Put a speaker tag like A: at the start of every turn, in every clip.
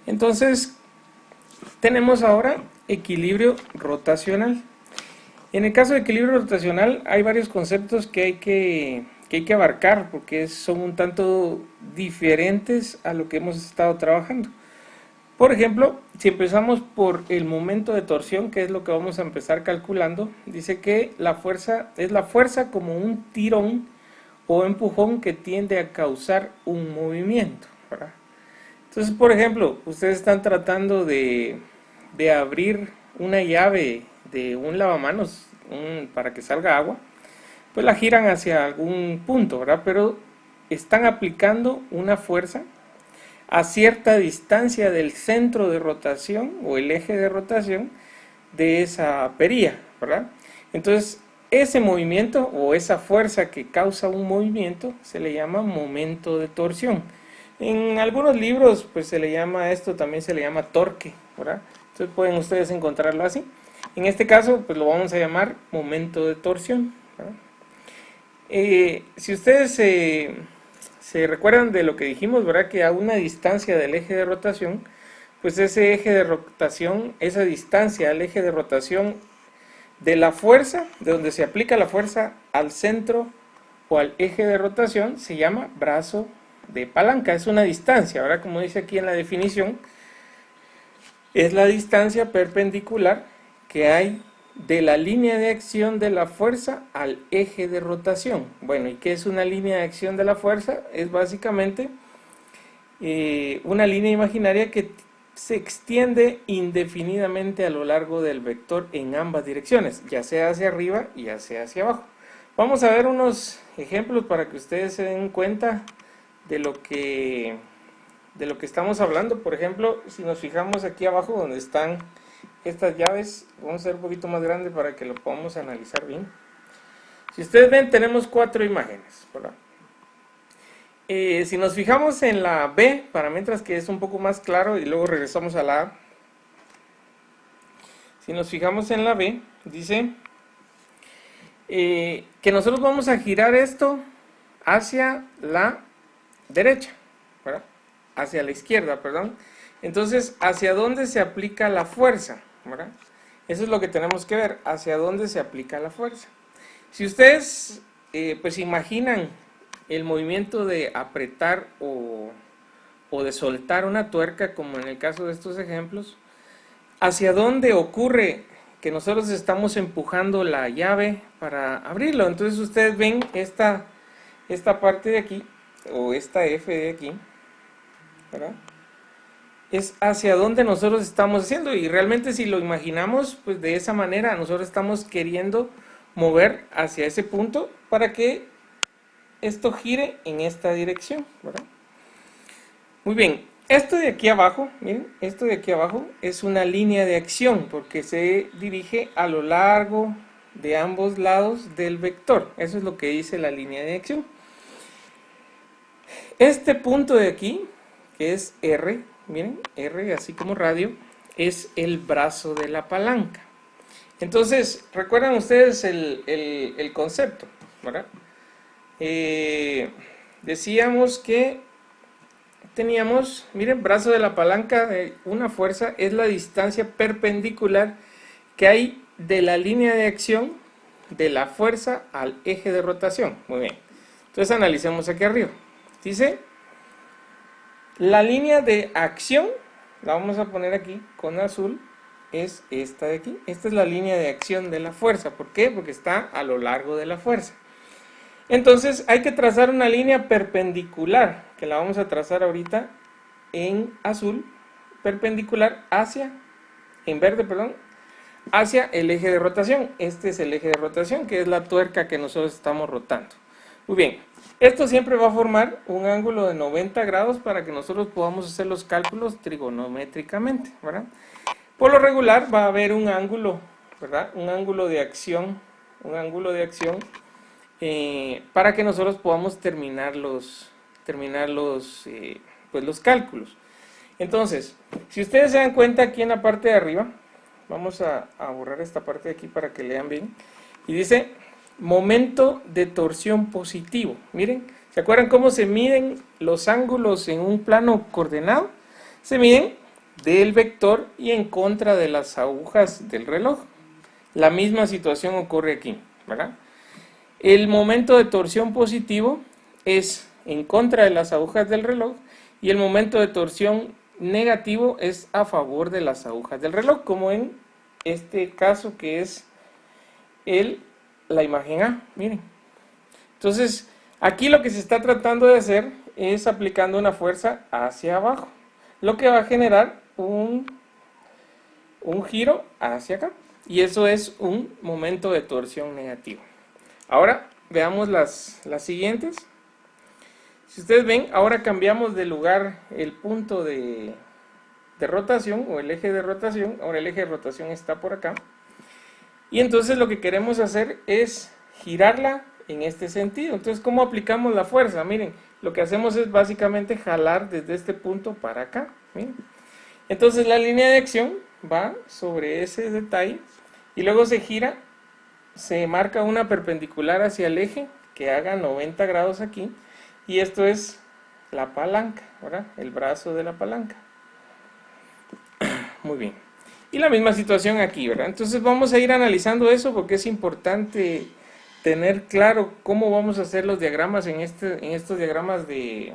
A: Entonces, tenemos ahora equilibrio rotacional. En el caso de equilibrio rotacional hay varios conceptos que hay que abarcar porque son un tanto diferentes a lo que hemos estado trabajando. Por ejemplo, si empezamos por el momento de torsión, que es lo que vamos a empezar calculando, dice que la fuerza es la fuerza como un tirón o empujón que tiende a causar un movimiento, ¿verdad? Entonces, por ejemplo, ustedes están tratando de abrir una llave de un lavamanos para que salga agua, pues la giran hacia algún punto, ¿verdad? Pero están aplicando una fuerza a cierta distancia del centro de rotación o el eje de rotación de esa perilla, ¿verdad? Entonces, ese movimiento o esa fuerza que causa un movimiento se le llama momento de torsión. En algunos libros, pues se le llama esto, también se le llama torque, ¿verdad? Entonces pueden ustedes encontrarlo así. En este caso, pues lo vamos a llamar momento de torsión, ¿verdad? Si ustedes se recuerdan de lo que dijimos, ¿verdad? Que a una distancia del eje de rotación, pues ese eje de rotación, esa distancia al eje de rotación de la fuerza, de donde se aplica la fuerza al centro o al eje de rotación, se llama brazo de palanca. Es una distancia, ¿verdad? Como dice aquí en la definición, es la distancia perpendicular que hay de la línea de acción de la fuerza al eje de rotación. Bueno, ¿y qué es una línea de acción de la fuerza? Es básicamente una línea imaginaria que se extiende indefinidamente a lo largo del vector en ambas direcciones, ya sea hacia arriba y ya sea hacia abajo. Vamos a ver unos ejemplos para que ustedes se den cuenta de lo que estamos hablando. Por ejemplo, si nos fijamos aquí abajo donde están estas llaves, vamos a hacer un poquito más grande para que lo podamos analizar bien. Si ustedes ven, tenemos 4 imágenes, ¿verdad? Si nos fijamos en la B, para mientras que es un poco más claro y luego regresamos a la A. Si nos fijamos en la B, dice que nosotros vamos a girar esto hacia la derecha, ¿verdad? Hacia la izquierda, perdón. Entonces, ¿hacia dónde se aplica la fuerza? ¿Verdad? Eso es lo que tenemos que ver, hacia dónde se aplica la fuerza. Si ustedes pues imaginan el movimiento de apretar o de soltar una tuerca, como en el caso de estos ejemplos, ¿hacia dónde ocurre que nosotros estamos empujando la llave para abrirlo? Entonces ustedes ven esta parte de aquí, o esta F de aquí, ¿verdad? Es hacia dónde nosotros estamos haciendo, y realmente si lo imaginamos, pues de esa manera nosotros estamos queriendo mover hacia ese punto para que esto gire en esta dirección, ¿verdad? Muy bien, esto de aquí abajo, miren, esto de aquí abajo es una línea de acción porque se dirige a lo largo de ambos lados del vector. Eso es lo que dice la línea de acción. Este punto de aquí, que es R, miren, R así como radio, es el brazo de la palanca. Entonces, recuerdan ustedes el concepto, ¿verdad? Decíamos que teníamos, miren, brazo de la palanca, una fuerza es la distancia perpendicular que hay de la línea de acción de la fuerza al eje de rotación. Muy bien, entonces analicemos aquí arriba. Dice, la línea de acción, la vamos a poner aquí con azul, es esta de aquí. Esta es la línea de acción de la fuerza. ¿Por qué? Porque está a lo largo de la fuerza. Entonces hay que trazar una línea perpendicular, que la vamos a trazar ahorita en azul, perpendicular hacia, en verde, perdón, hacia el eje de rotación. Este es el eje de rotación, que es la tuerca que nosotros estamos rotando. Muy bien, esto siempre va a formar un ángulo de 90 grados para que nosotros podamos hacer los cálculos trigonométricamente, ¿verdad? Por lo regular va a haber un ángulo, ¿verdad? Un ángulo de acción, para que nosotros podamos terminar pues los cálculos. Entonces, si ustedes se dan cuenta aquí en la parte de arriba, vamos a borrar esta parte de aquí para que lean bien, y dice momento de torsión positivo. Miren, ¿se acuerdan cómo se miden los ángulos en un plano coordenado? Se miden del vector y en contra de las agujas del reloj. La misma situación ocurre aquí, ¿verdad? El momento de torsión positivo es en contra de las agujas del reloj y el momento de torsión negativo es a favor de las agujas del reloj, como en este caso que es la imagen A, miren. Entonces, aquí lo que se está tratando de hacer es aplicando una fuerza hacia abajo, lo que va a generar un giro hacia acá, y eso es un momento de torsión negativo. Ahora veamos las siguientes. Si ustedes ven, ahora cambiamos de lugar el punto de rotación o el eje de rotación. Ahora el eje de rotación está por acá. Y entonces lo que queremos hacer es girarla en este sentido. Entonces, ¿cómo aplicamos la fuerza? Miren, lo que hacemos es básicamente jalar desde este punto para acá. Miren. Entonces la línea de acción va sobre ese detalle y luego se gira, se marca una perpendicular hacia el eje que haga 90 grados aquí, y esto es la palanca, ¿verdad? El brazo de la palanca. Muy bien. Y la misma situación aquí, ¿verdad? Entonces vamos a ir analizando eso porque es importante tener claro cómo vamos a hacer los diagramas en estos diagramas de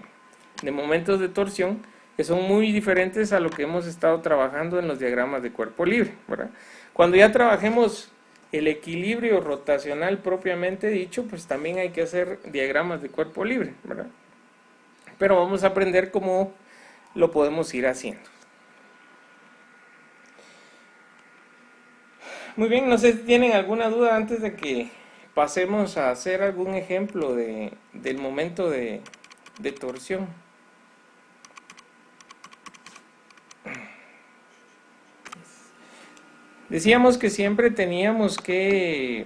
A: momentos de torsión, que son muy diferentes a lo que hemos estado trabajando en los diagramas de cuerpo libre, ¿verdad? Cuando ya trabajemos el equilibrio rotacional propiamente dicho, pues también hay que hacer diagramas de cuerpo libre, ¿verdad? Pero vamos a aprender cómo lo podemos ir haciendo. Muy bien, no sé si tienen alguna duda antes de que pasemos a hacer algún ejemplo del momento de torsión. Decíamos que siempre teníamos que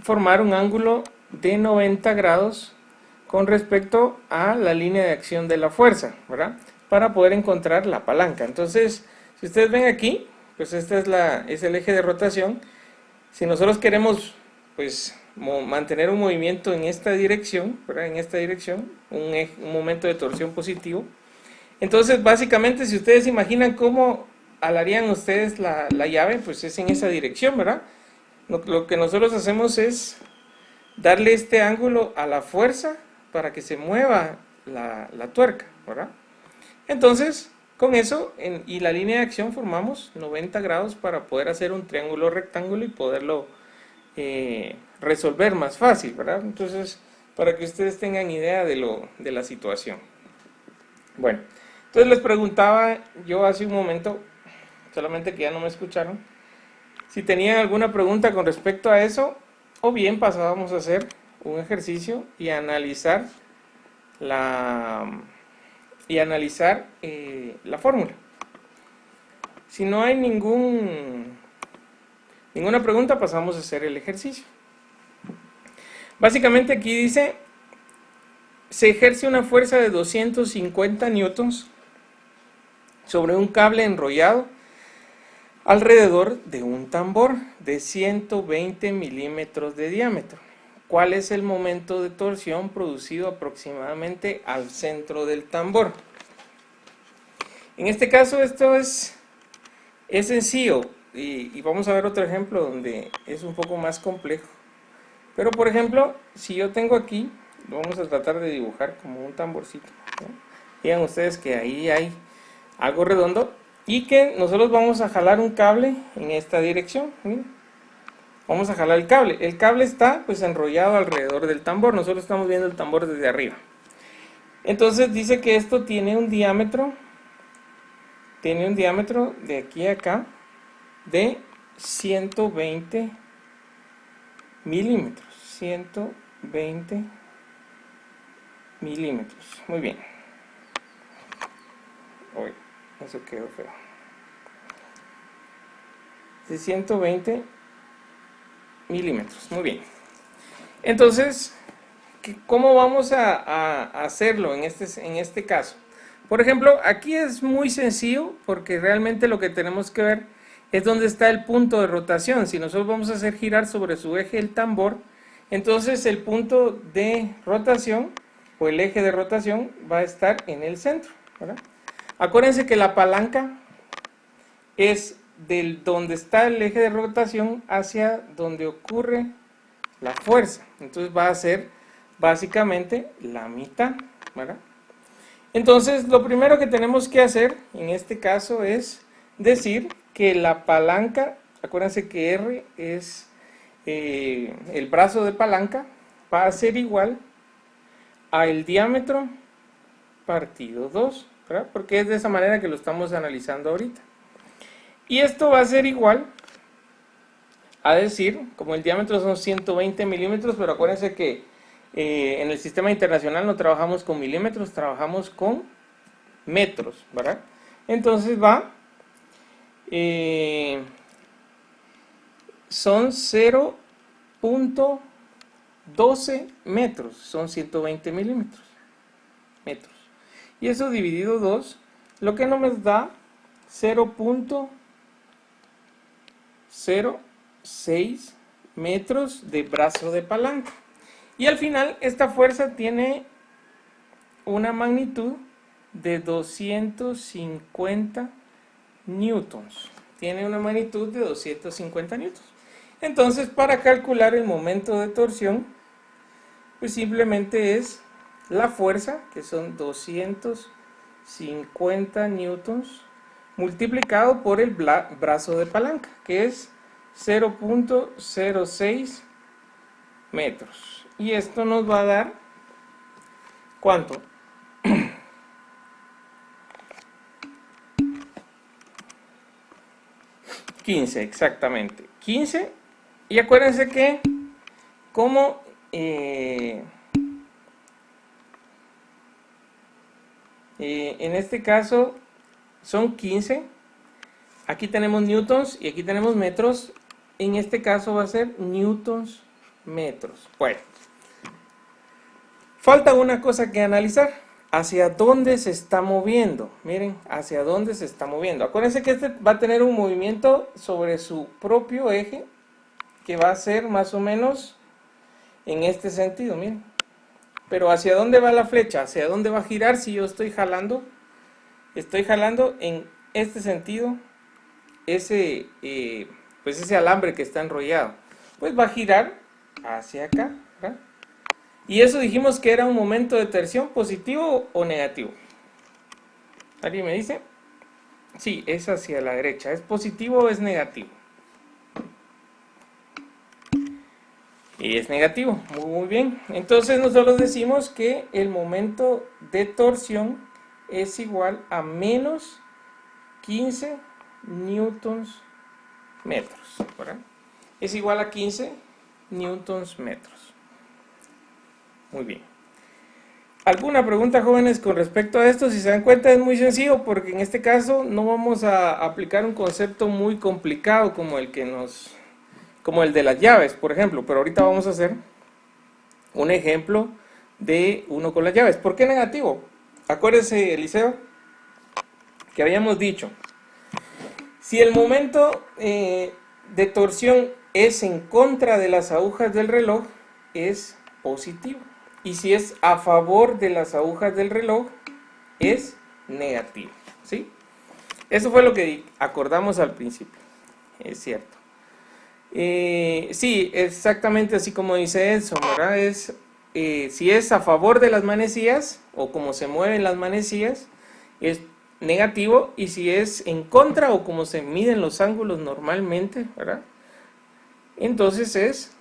A: formar un ángulo de 90 grados con respecto a la línea de acción de la fuerza, ¿verdad? Para poder encontrar la palanca. Entonces, si ustedes ven aquí, pues este es el eje de rotación. Si nosotros queremos, pues, mantener un movimiento en esta dirección, ¿verdad? En esta dirección, un momento de torsión positivo. Entonces, básicamente, si ustedes imaginan cómo alarían ustedes la llave, pues es en esa dirección, ¿verdad? Lo que nosotros hacemos es darle este ángulo a la fuerza para que se mueva la tuerca, ¿verdad? Entonces, con eso y la línea de acción formamos 90 grados para poder hacer un triángulo rectángulo y poderlo resolver más fácil, ¿verdad? Entonces, para que ustedes tengan idea de la situación. Bueno, entonces les preguntaba yo hace un momento, solamente que ya no me escucharon, si tenían alguna pregunta con respecto a eso, o bien pasábamos a hacer un ejercicio y analizar la fórmula. Si no hay ninguna pregunta, pasamos a hacer el ejercicio. Básicamente aquí dice, se ejerce una fuerza de 250 newtons sobre un cable enrollado alrededor de un tambor de 120 milímetros de diámetro. ¿Cuál es el momento de torsión producido aproximadamente al centro del tambor? En este caso esto es sencillo y vamos a ver otro ejemplo donde es un poco más complejo. Pero por ejemplo, si yo tengo aquí, vamos a tratar de dibujar como un tamborcito, ¿no? Vean ustedes que ahí hay algo redondo y que nosotros vamos a jalar un cable en esta dirección. Miren. Vamos a jalar el cable. El cable está pues enrollado alrededor del tambor. Nosotros estamos viendo el tambor desde arriba. Entonces dice que esto tiene un diámetro de aquí a acá de 120 milímetros. 120 milímetros. Muy bien. Uy, eso quedó feo. De 120 milímetros. Muy bien. Entonces, ¿cómo vamos a hacerlo en este caso? Por ejemplo, aquí es muy sencillo porque realmente lo que tenemos que ver es dónde está el punto de rotación. Si nosotros vamos a hacer girar sobre su eje el tambor, entonces el punto de rotación o el eje de rotación va a estar en el centro, ¿verdad? Acuérdense que la palanca es del donde está el eje de rotación hacia donde ocurre la fuerza. Entonces va a ser básicamente la mitad, ¿verdad? Entonces lo primero que tenemos que hacer en este caso es decir que la palanca, acuérdense que R es el brazo de palanca, va a ser igual al diámetro partido 2, ¿verdad? Porque es de esa manera que lo estamos analizando ahorita. Y esto va a ser igual a decir, como el diámetro son 120 milímetros, pero acuérdense que en el sistema internacional no trabajamos con milímetros, trabajamos con metros, ¿verdad? Entonces son 0.12 metros, son 120 milímetros, metros. Y eso dividido 2, lo que nos da 0.06 metros de brazo de palanca. Y al final esta fuerza tiene una magnitud de 250 newtons. Tiene una magnitud de 250 newtons. Entonces, para calcular el momento de torsión, pues simplemente es la fuerza, que son 250 newtons, multiplicado por el brazo de palanca, que es 0.06 metros. Y esto nos va a dar, ¿cuánto? 15, exactamente. 15. Y acuérdense que como en este caso son 15, aquí tenemos newtons y aquí tenemos metros. En este caso va a ser newtons metros. Bueno, falta una cosa que analizar. ¿Hacia dónde se está moviendo? Miren, hacia dónde se está moviendo. Acuérdense que este va a tener un movimiento sobre su propio eje, que va a ser más o menos en este sentido, miren. Pero ¿hacia dónde va la flecha? ¿Hacia dónde va a girar si yo estoy jalando? Estoy jalando en este sentido ese, pues ese alambre que está enrollado. Pues va a girar hacia acá, ¿verdad? Y eso dijimos que era un momento de torsión, positivo o negativo. ¿Alguien me dice? Sí, es hacia la derecha. ¿Es positivo o es negativo? Y es negativo. Muy bien. Entonces nosotros decimos que el momento de torsión es igual a menos 15 newtons metros, ¿verdad? Es igual a 15 newtons metros. Muy bien. ¿Alguna pregunta, jóvenes, con respecto a esto? Si se dan cuenta es muy sencillo porque en este caso no vamos a aplicar un concepto muy complicado como el de las llaves, por ejemplo, pero ahorita vamos a hacer un ejemplo de uno con las llaves. ¿Por qué negativo? Acuérdense, Eliseo, que habíamos dicho, si el momento de torsión es en contra de las agujas del reloj, es positivo. Y si es a favor de las agujas del reloj, es negativo. ¿Sí? Eso fue lo que acordamos al principio. Es cierto. Sí, exactamente así como dice Edson, ¿verdad? Si es a favor de las manecillas, o como se mueven las manecillas, es negativo, y si es en contra, o como se miden los ángulos normalmente, ¿verdad? Entonces es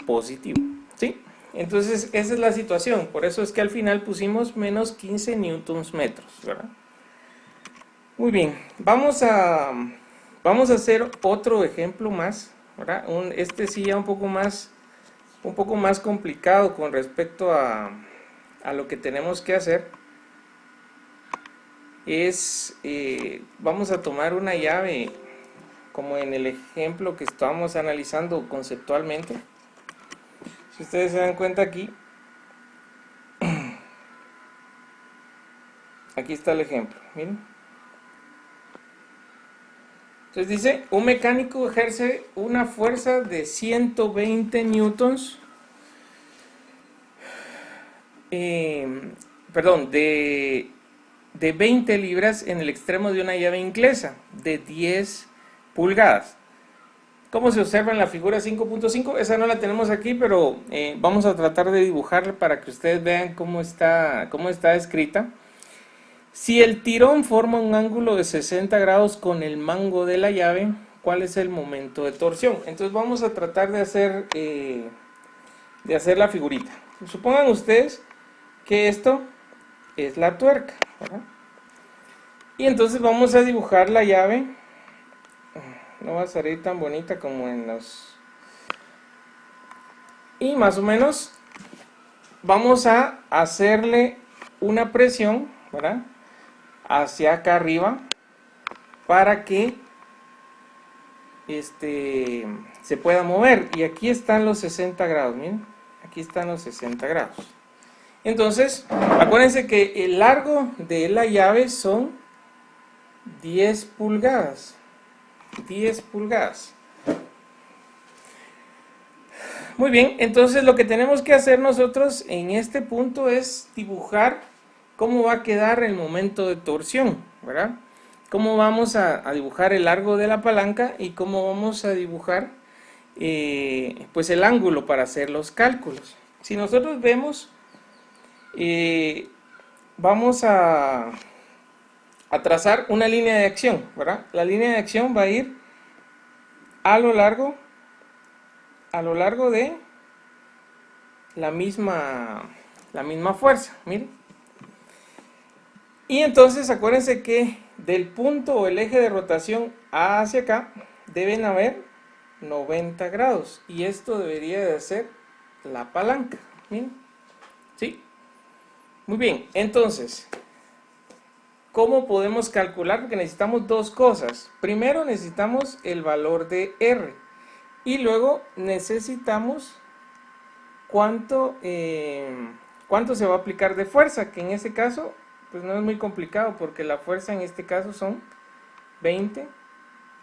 A: positivo, ¿sí? Entonces esa es la situación, por eso es que al final pusimos menos 15 newtons metros, ¿verdad? Muy bien, vamos a hacer otro ejemplo más, ¿verdad? Este sí ya un poco más complicado con respecto a lo que tenemos que hacer. Vamos a tomar una llave como en el ejemplo que estábamos analizando conceptualmente. Si ustedes se dan cuenta aquí está el ejemplo, miren. Entonces dice, un mecánico ejerce una fuerza de 120 newtons, de de 20 libras en el extremo de una llave inglesa de 10 pulgadas. Como se observa en la figura 5.5, esa no la tenemos aquí, pero vamos a tratar de dibujarla para que ustedes vean cómo está escrita. Si el tirón forma un ángulo de 60 grados con el mango de la llave, ¿cuál es el momento de torsión? Entonces vamos a tratar de hacer la figurita. Supongan ustedes que esto es la tuerca, ¿verdad? Y entonces vamos a dibujar la llave. No va a salir tan bonita como en los... Y más o menos vamos a hacerle una presión, ¿verdad?, hacia acá arriba para que se pueda mover. Y aquí están los 60 grados, miren, aquí están los 60 grados. Entonces, acuérdense que el largo de la llave son 10 pulgadas. 10 pulgadas. Muy bien, entonces lo que tenemos que hacer nosotros en este punto es dibujar cómo va a quedar el momento de torsión, ¿verdad? Cómo vamos a dibujar el largo de la palanca y cómo vamos a dibujar pues el ángulo para hacer los cálculos. Si nosotros vemos, vamos a trazar una línea de acción, ¿verdad? La línea de acción va a ir a lo largo de la misma fuerza, miren. Y entonces acuérdense que del punto o el eje de rotación hacia acá deben haber 90 grados. Y esto debería de ser la palanca, miren. ¿Sí? Muy bien, entonces, ¿cómo podemos calcular? Porque necesitamos dos cosas. Primero necesitamos el valor de R. Y luego necesitamos cuánto se va a aplicar de fuerza, que en este caso pues no es muy complicado porque la fuerza en este caso son 20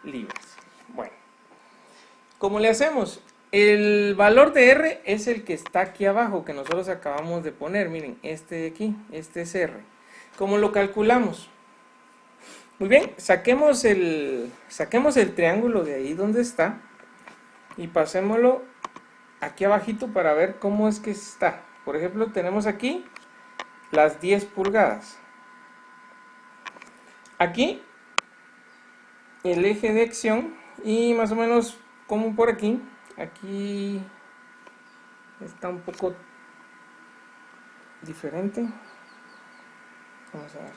A: libras. Bueno, ¿cómo le hacemos? El valor de R es el que está aquí abajo, que nosotros acabamos de poner. Miren, este de aquí, este es R. ¿Cómo lo calculamos? Muy bien, saquemos el triángulo de ahí donde está y pasémoslo aquí abajito para ver cómo es que está. Por ejemplo, tenemos aquí las 10 pulgadas. Aquí el eje de acción y más o menos como por aquí. Aquí está un poco diferente. Vamos a ver.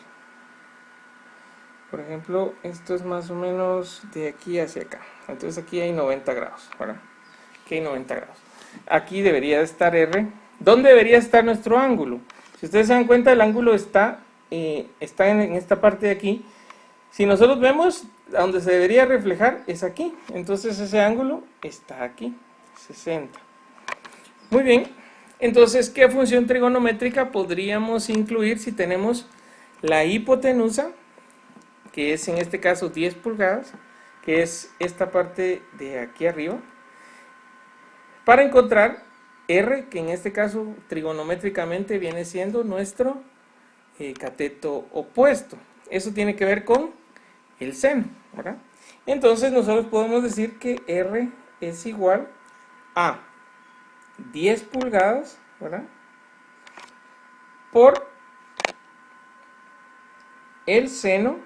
A: Por ejemplo, esto es más o menos de aquí hacia acá. Entonces aquí hay 90 grados, ¿verdad? Aquí hay 90 grados. Aquí debería estar R. ¿Dónde debería estar nuestro ángulo? Si ustedes se dan cuenta, el ángulo está en esta parte de aquí. Si nosotros vemos, a donde se debería reflejar es aquí. Entonces ese ángulo está aquí, 60. Muy bien. Entonces, ¿qué función trigonométrica podríamos incluir si tenemos la hipotenusa, que es en este caso 10 pulgadas, que es esta parte de aquí arriba, para encontrar R, que en este caso trigonométricamente viene siendo nuestro cateto opuesto? Eso tiene que ver con el seno, ¿verdad? Entonces nosotros podemos decir que R es igual a 10 pulgadas, ¿verdad?, por el seno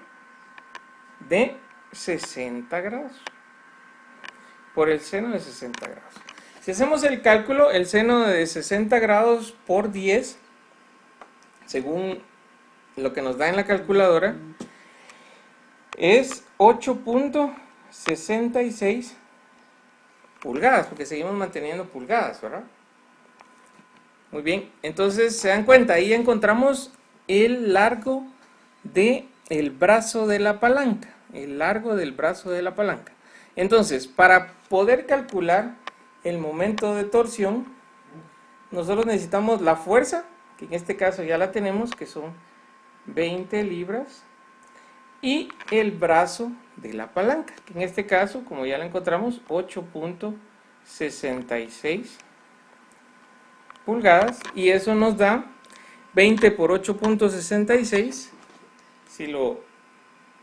A: de 60 grados. Por el seno de 60 grados. Si hacemos el cálculo, el seno de 60 grados por 10, según lo que nos da en la calculadora, es 8.66 pulgadas, porque seguimos manteniendo pulgadas, ¿verdad? Muy bien, entonces se dan cuenta, ahí encontramos el largo del brazo de la palanca, el largo del brazo de la palanca. Entonces, para poder calcular el momento de torsión, nosotros necesitamos la fuerza, que en este caso ya la tenemos, que son 20 libras, y el brazo de la palanca, que en este caso, como ya la encontramos, 8.66 pulgadas, y eso nos da 20 por 8.66, Si lo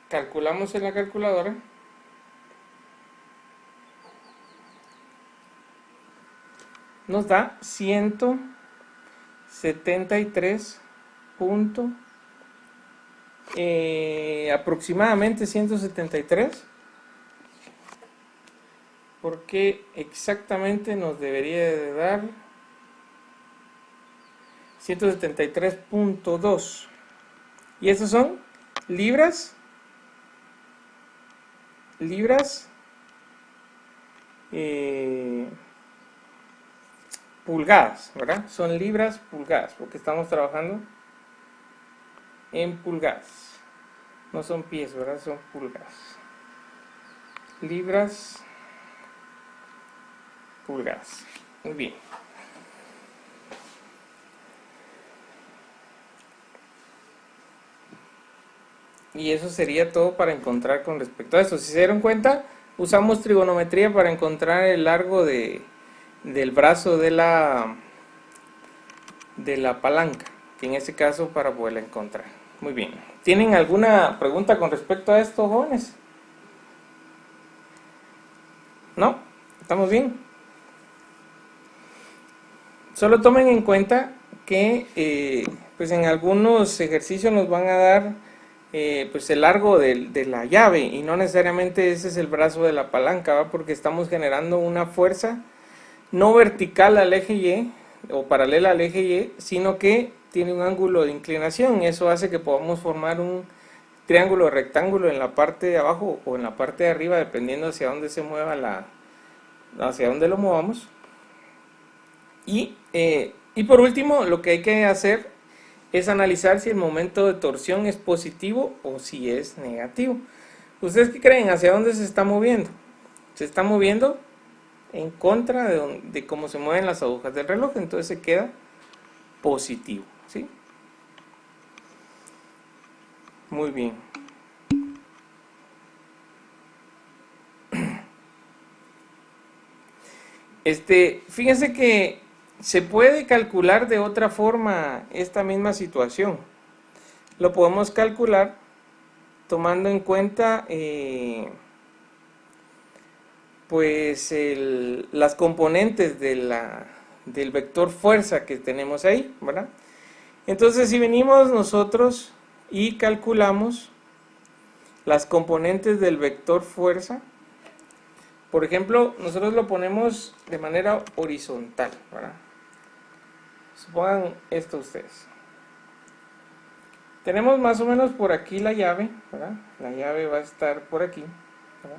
A: calculamos en la calculadora, nos da 173 punto, aproximadamente 173, porque exactamente nos debería de dar 173.2, y estos son libras pulgadas, ¿verdad? Son libras pulgadas, porque estamos trabajando en pulgadas, no son pies, ¿verdad? Son pulgadas. Libras pulgadas. Muy bien. Y eso sería todo para encontrar con respecto a eso. Si se dieron cuenta, usamos trigonometría para encontrar el largo del brazo de la palanca, que en este caso para poderla encontrar. Muy bien. ¿Tienen alguna pregunta con respecto a esto, jóvenes? ¿No? ¿Estamos bien? Solo tomen en cuenta que pues en algunos ejercicios nos van a dar pues el largo de la llave, y no necesariamente ese es el brazo de la palanca, ¿va? Porque estamos generando una fuerza no vertical al eje Y o paralela al eje Y, sino que tiene un ángulo de inclinación. Eso hace que podamos formar un triángulo rectángulo en la parte de abajo o en la parte de arriba, dependiendo hacia dónde se mueva hacia dónde lo movamos. Y por último, lo que hay que hacer es analizar si el momento de torsión es positivo o si es negativo. ¿Ustedes qué creen? ¿Hacia dónde se está moviendo? Se está moviendo en contra de cómo se mueven las agujas del reloj, entonces se queda positivo, ¿sí? Muy bien. Fíjense que se puede calcular de otra forma esta misma situación. Lo podemos calcular tomando en cuenta pues las componentes del vector fuerza que tenemos ahí, ¿verdad? Entonces, si venimos nosotros y calculamos las componentes del vector fuerza, por ejemplo, nosotros lo ponemos de manera horizontal, ¿verdad? Supongan esto ustedes. Tenemos más o menos por aquí la llave, ¿verdad? La llave va a estar por aquí, ¿verdad?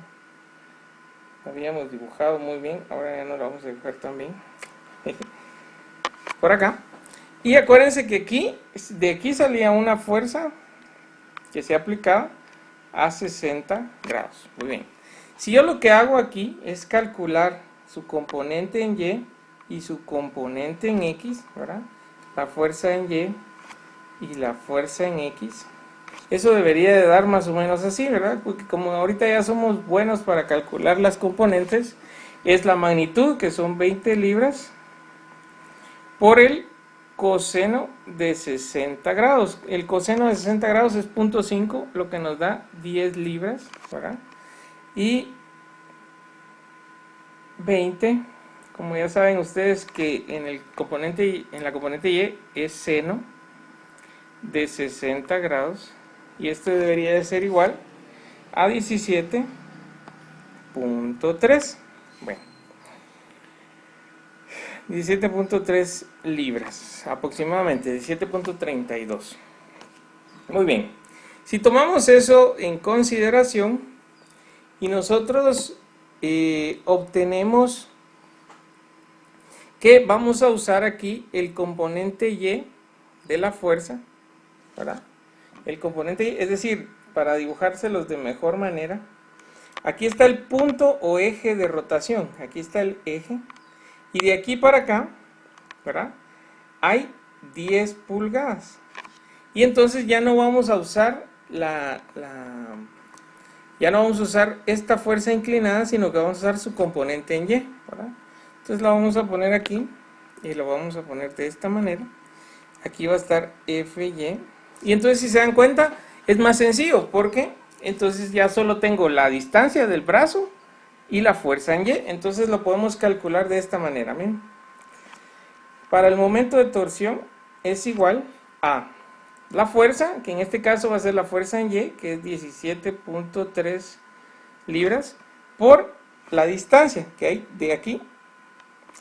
A: La habíamos dibujado muy bien, ahora ya no la vamos a dibujar tan bien. Por acá. Y acuérdense que de aquí salía una fuerza que se aplicaba a 60 grados. Muy bien. Si yo lo que hago aquí es calcular su componente en Y y su componente en X, ¿verdad? La fuerza en Y y la fuerza en X. Eso debería de dar más o menos así, ¿verdad? Porque como ahorita ya somos buenos para calcular las componentes, es la magnitud, que son 20 libras, por el coseno de 60 grados. El coseno de 60 grados es 0.5, lo que nos da 10 libras, ¿verdad? Y 20, como ya saben ustedes que en la componente Y es seno de 60 grados, y esto debería de ser igual a 17.3. Bueno, 17.3 libras, aproximadamente 17.32. Muy bien, si tomamos eso en consideración y nosotros obtenemos que vamos a usar aquí el componente Y de la fuerza, ¿verdad? El componente Y, es decir, para dibujárselos de mejor manera, aquí está el punto o eje de rotación, aquí está el eje, y de aquí para acá, ¿verdad? Hay 10 pulgadas. Y entonces ya no vamos a usar ya no vamos a usar esta fuerza inclinada, sino que vamos a usar su componente en Y, ¿verdad? Entonces la vamos a poner aquí y lo vamos a poner de esta manera. Aquí va a estar FY. Y entonces, si se dan cuenta, Es más sencillo porque entonces ya solo tengo la distancia del brazo y la fuerza en Y. Entonces lo podemos calcular de esta manera. Miren. Para el momento de torsión es igual a la fuerza, que en este caso va a ser la fuerza en Y, que es 17.3 libras, por la distancia que hay de aquí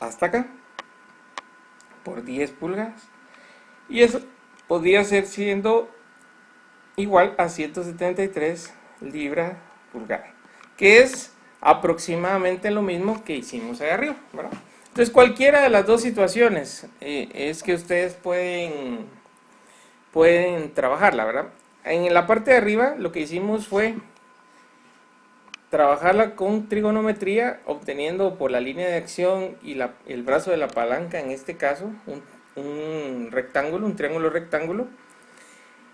A: hasta acá, por 10 pulgadas. Y eso podría ser siendo igual a 173 libras pulgada, que es aproximadamente lo mismo que hicimos ahí arriba, ¿verdad? Entonces cualquiera de las dos situaciones es que ustedes pueden trabajarla, ¿verdad? En la parte de arriba lo que hicimos fue trabajarla con trigonometría, obteniendo por la línea de acción y el brazo de la palanca, en este caso, un rectángulo, un triángulo rectángulo,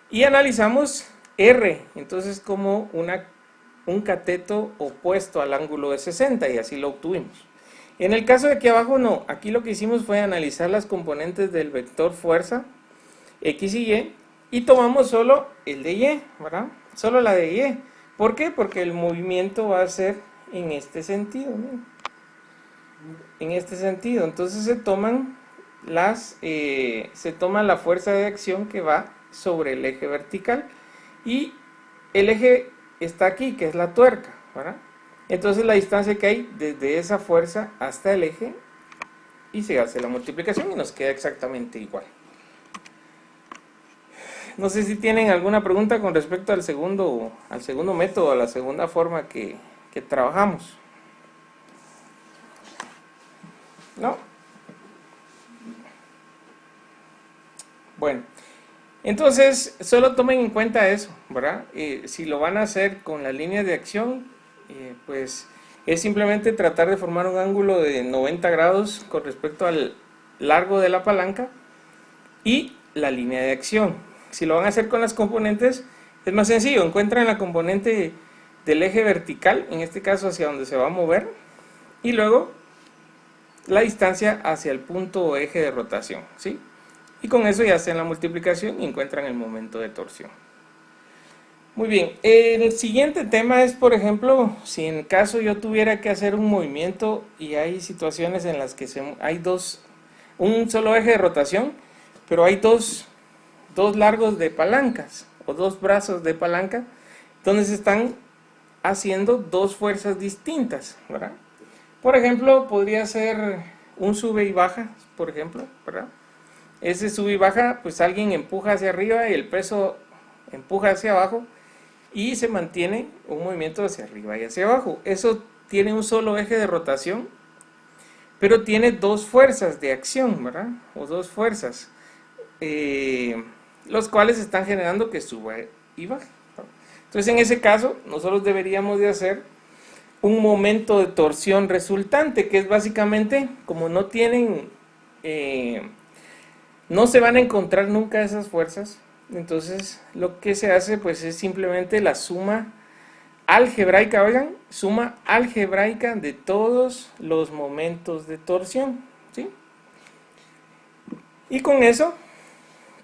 A: y analizamos R, entonces como un cateto opuesto al ángulo de 60, y así lo obtuvimos. En el caso de aquí abajo no, aquí lo que hicimos fue analizar las componentes del vector fuerza X y tomamos solo el de Y, ¿verdad? Solo la de Y. ¿Por qué? Porque el movimiento va a ser en este sentido, ¿no? En este sentido. Entonces se toma la fuerza de acción que va sobre el eje vertical y el eje está aquí, que es la tuerca, ¿verdad? Entonces la distancia que hay desde esa fuerza hasta el eje y se hace la multiplicación y nos queda exactamente igual. No sé si tienen alguna pregunta con respecto al segundo método, a la segunda forma que trabajamos. ¿No? Bueno, entonces solo tomen en cuenta eso, ¿verdad? Si lo van a hacer con las líneas de acción, pues es simplemente tratar de formar un ángulo de 90 grados con respecto al largo de la palanca y la línea de acción. Si lo van a hacer con las componentes, es más sencillo. Encuentran la componente del eje vertical, en este caso hacia donde se va a mover, y luego la distancia hacia el punto o eje de rotación, ¿sí? Y con eso ya hacen la multiplicación y encuentran el momento de torsión. Muy bien, el siguiente tema es, por ejemplo, si en caso yo tuviera que hacer un movimiento y hay situaciones en las que hay un solo eje de rotación, pero hay dos largos de palancas o dos brazos de palanca donde se están haciendo dos fuerzas distintas, ¿verdad? Por ejemplo, podría ser un sube y baja, por ejemplo, ¿verdad? Ese sube y baja, pues alguien empuja hacia arriba y el peso empuja hacia abajo y se mantiene un movimiento hacia arriba y hacia abajo. Eso tiene un solo eje de rotación, pero tiene dos fuerzas de acción, ¿verdad? O dos fuerzas, los cuales están generando que suba y baje. Entonces, en ese caso, nosotros deberíamos de hacer un momento de torsión resultante, que es básicamente, como no tienen, no se van a encontrar nunca esas fuerzas, entonces lo que se hace pues es simplemente la suma algebraica, oigan, suma algebraica de todos los momentos de torsión, ¿sí? Y con eso,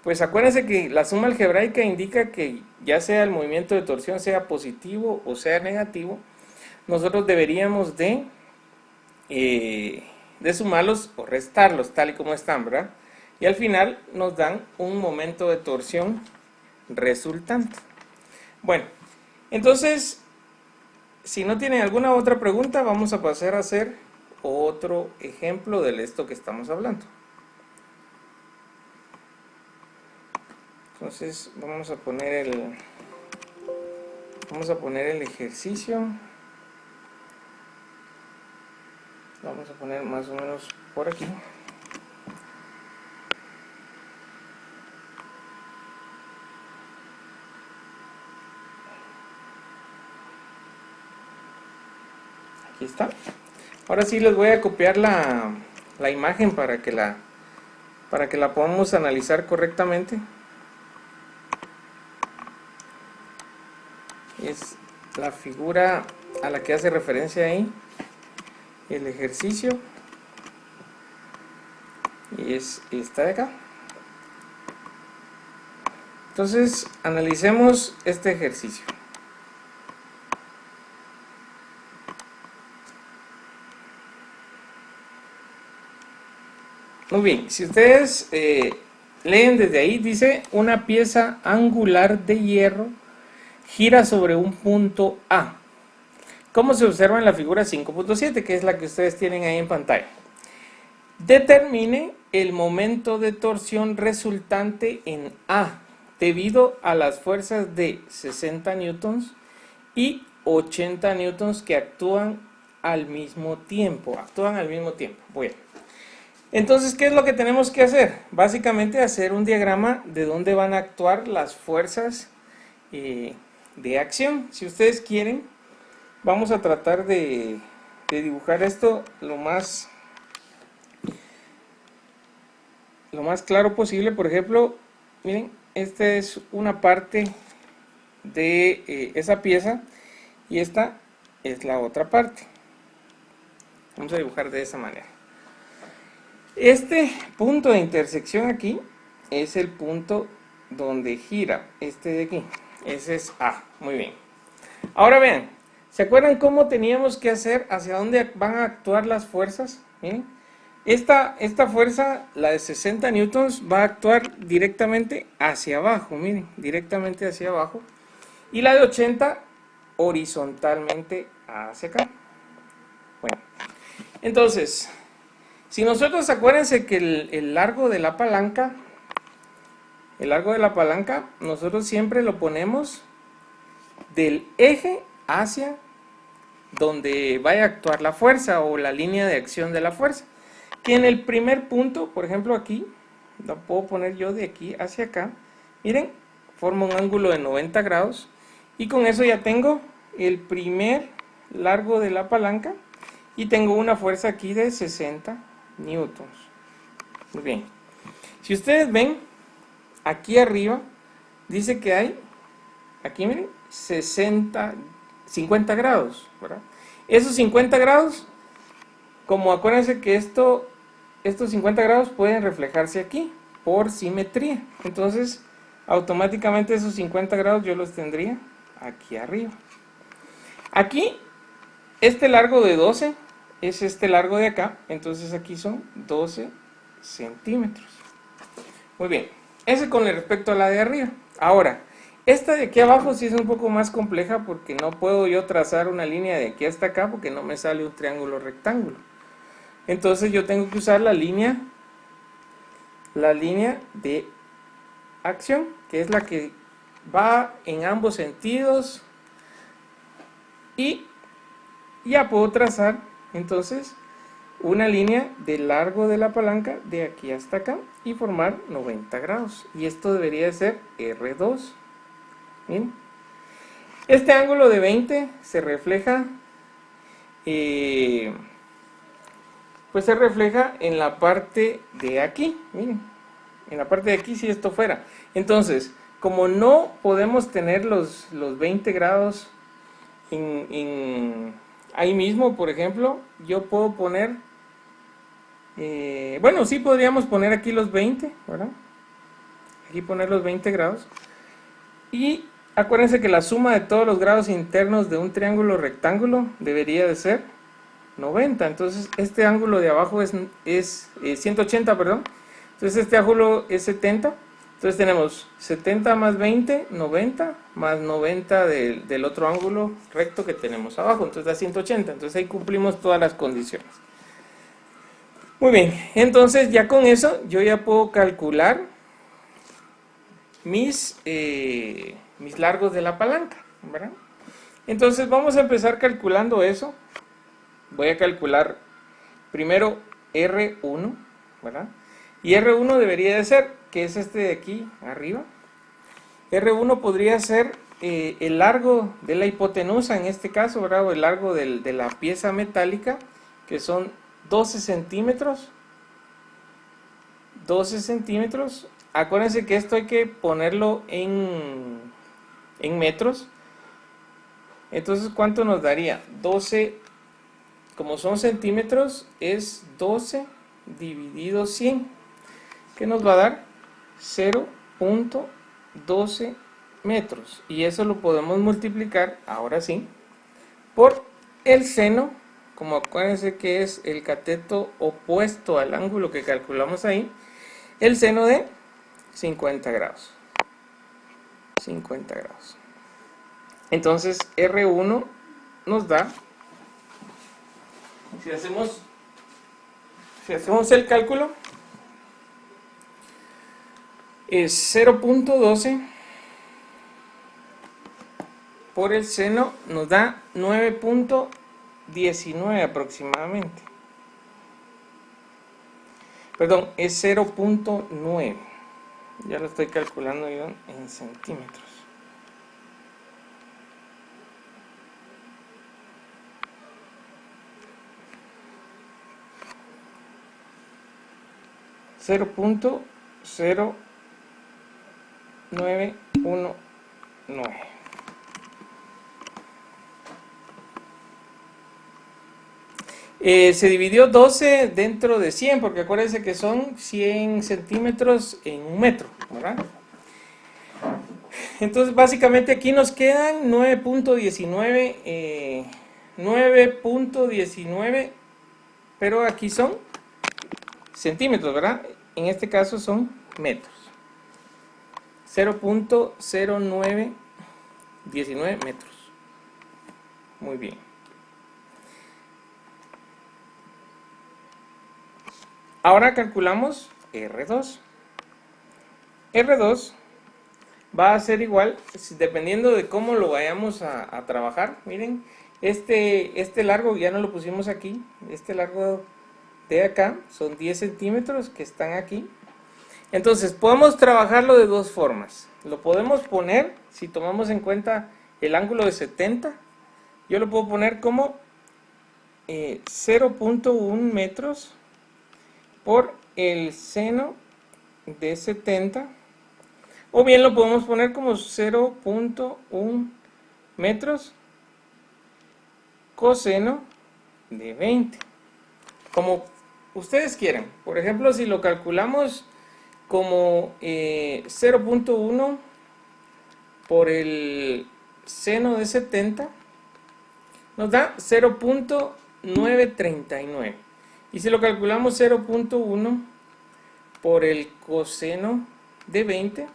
A: pues acuérdense que la suma algebraica indica que ya sea el movimiento de torsión sea positivo o sea negativo, nosotros deberíamos de sumarlos o restarlos tal y como están, ¿verdad? Y al final nos dan un momento de torsión resultante. Bueno, entonces, si no tienen alguna otra pregunta, vamos a pasar a hacer otro ejemplo de esto que estamos hablando. Entonces, vamos a poner el ejercicio. Vamos a poner más o menos por aquí. Aquí está. Ahora sí les voy a copiar la imagen para que la podamos analizar correctamente. Es la figura a la que hace referencia ahí el ejercicio, y es esta de acá. Entonces, analicemos este ejercicio. Muy bien, si ustedes leen desde ahí, dice una pieza angular de hierro gira sobre un punto A, como se observa en la figura 5.7, que es la que ustedes tienen ahí en pantalla. Determine el momento de torsión resultante en A, debido a las fuerzas de 60 newtons y 80 newtons que actúan al mismo tiempo. Bueno, entonces, ¿qué es lo que tenemos que hacer? Básicamente hacer un diagrama de dónde van a actuar las fuerzas de acción. Si ustedes quieren, vamos a tratar de dibujar esto lo más claro posible. Por ejemplo, miren, esta es una parte de esa pieza y esta es la otra parte. Vamos a dibujar de esa manera. Este punto de intersección aquí es el punto donde gira este de aquí. Ese es A. Muy bien. Ahora vean, ¿se acuerdan cómo teníamos que hacer, hacia dónde van a actuar las fuerzas? Miren, esta fuerza, la de 60 newtons, va a actuar directamente hacia abajo. Miren, directamente hacia abajo. Y la de 80 horizontalmente hacia acá. Bueno, entonces, si nosotros, acuérdense que el largo de la palanca, nosotros siempre lo ponemos del eje hacia donde vaya a actuar la fuerza o la línea de acción de la fuerza. Que en el primer punto, por ejemplo aquí, lo puedo poner yo de aquí hacia acá, miren, forma un ángulo de 90 grados y con eso ya tengo el primer largo de la palanca y tengo una fuerza aquí de 60 newtons. Muy bien. Si ustedes ven, aquí arriba dice que hay, aquí miren, 50 grados, ¿verdad? Esos 50 grados, como acuérdense que estos 50 grados pueden reflejarse aquí por simetría. Entonces, automáticamente esos 50 grados yo los tendría aquí arriba. Aquí, este largo de 12 es este largo de acá, entonces aquí son 12 centímetros. Muy bien, ese con respecto a la de arriba. Ahora, esta de aquí abajo sí es un poco más compleja porque no puedo yo trazar una línea de aquí hasta acá porque no me sale un triángulo rectángulo. Entonces yo tengo que usar la línea de acción, que es la que va en ambos sentidos, y ya puedo trazar entonces una línea de largo de la palanca de aquí hasta acá y formar 90 grados, y esto debería ser R2. Bien, este ángulo de 20 se refleja pues se refleja en la parte de aquí. Miren, en la parte de aquí, si esto fuera, entonces, como no podemos tener los 20 grados ahí mismo, por ejemplo, yo puedo poner, bueno, sí podríamos poner aquí los 20, ¿verdad? Aquí poner los 20 grados. Y acuérdense que la suma de todos los grados internos de un triángulo rectángulo debería de ser 90. Entonces, este ángulo de abajo es 180, perdón. Entonces, este ángulo es 70. Entonces, tenemos 70 más 20, 90, más 90 del otro ángulo recto que tenemos abajo. Entonces, da 180. Entonces, ahí cumplimos todas las condiciones. Muy bien. Entonces, ya con eso, yo ya puedo calcular mis largos de la palanca, ¿verdad? Entonces, vamos a empezar calculando eso. Voy a calcular primero R1, ¿verdad? Y R1 debería de ser, que es este de aquí arriba. R1 podría ser el largo de la hipotenusa, en este caso, ¿verdad? O el largo de la pieza metálica, que son 12 centímetros. 12 centímetros. Acuérdense que esto hay que ponerlo en metros. Entonces, ¿cuánto nos daría? 12, como son centímetros, es 12 dividido 100, que nos va a dar 0.0 12 metros. Y eso lo podemos multiplicar, ahora sí, por el seno, como acuérdense que es el cateto opuesto al ángulo que calculamos ahí, el seno de 50 grados. 50 grados. Entonces R1 nos da, si hacemos el cálculo, es 0.12 por el seno, nos da 9.19 aproximadamente. Perdón, es 0.9. Ya lo estoy calculando yo en centímetros. .0919. Se dividió 12 dentro de 100, porque acuérdense que son 100 centímetros en un metro, ¿verdad? Entonces básicamente aquí nos quedan 9.19, pero aquí son centímetros, ¿verdad? En este caso son metros. 0.0919 metros. Muy bien. Ahora calculamos R2. R2 va a ser igual, dependiendo de cómo lo vayamos a trabajar. Miren, este largo ya no lo pusimos aquí. Este largo de acá son 10 centímetros que están aquí. Entonces podemos trabajarlo de dos formas. Lo podemos poner, si tomamos en cuenta el ángulo de 70, yo lo puedo poner como 0.1 metros por el seno de 70, o bien lo podemos poner como 0.1 metros coseno de 20, como ustedes quieran. Por ejemplo, si lo calculamos como 0.1 por el seno de 70, nos da 0.939. Y si lo calculamos 0.1 por el coseno de 20,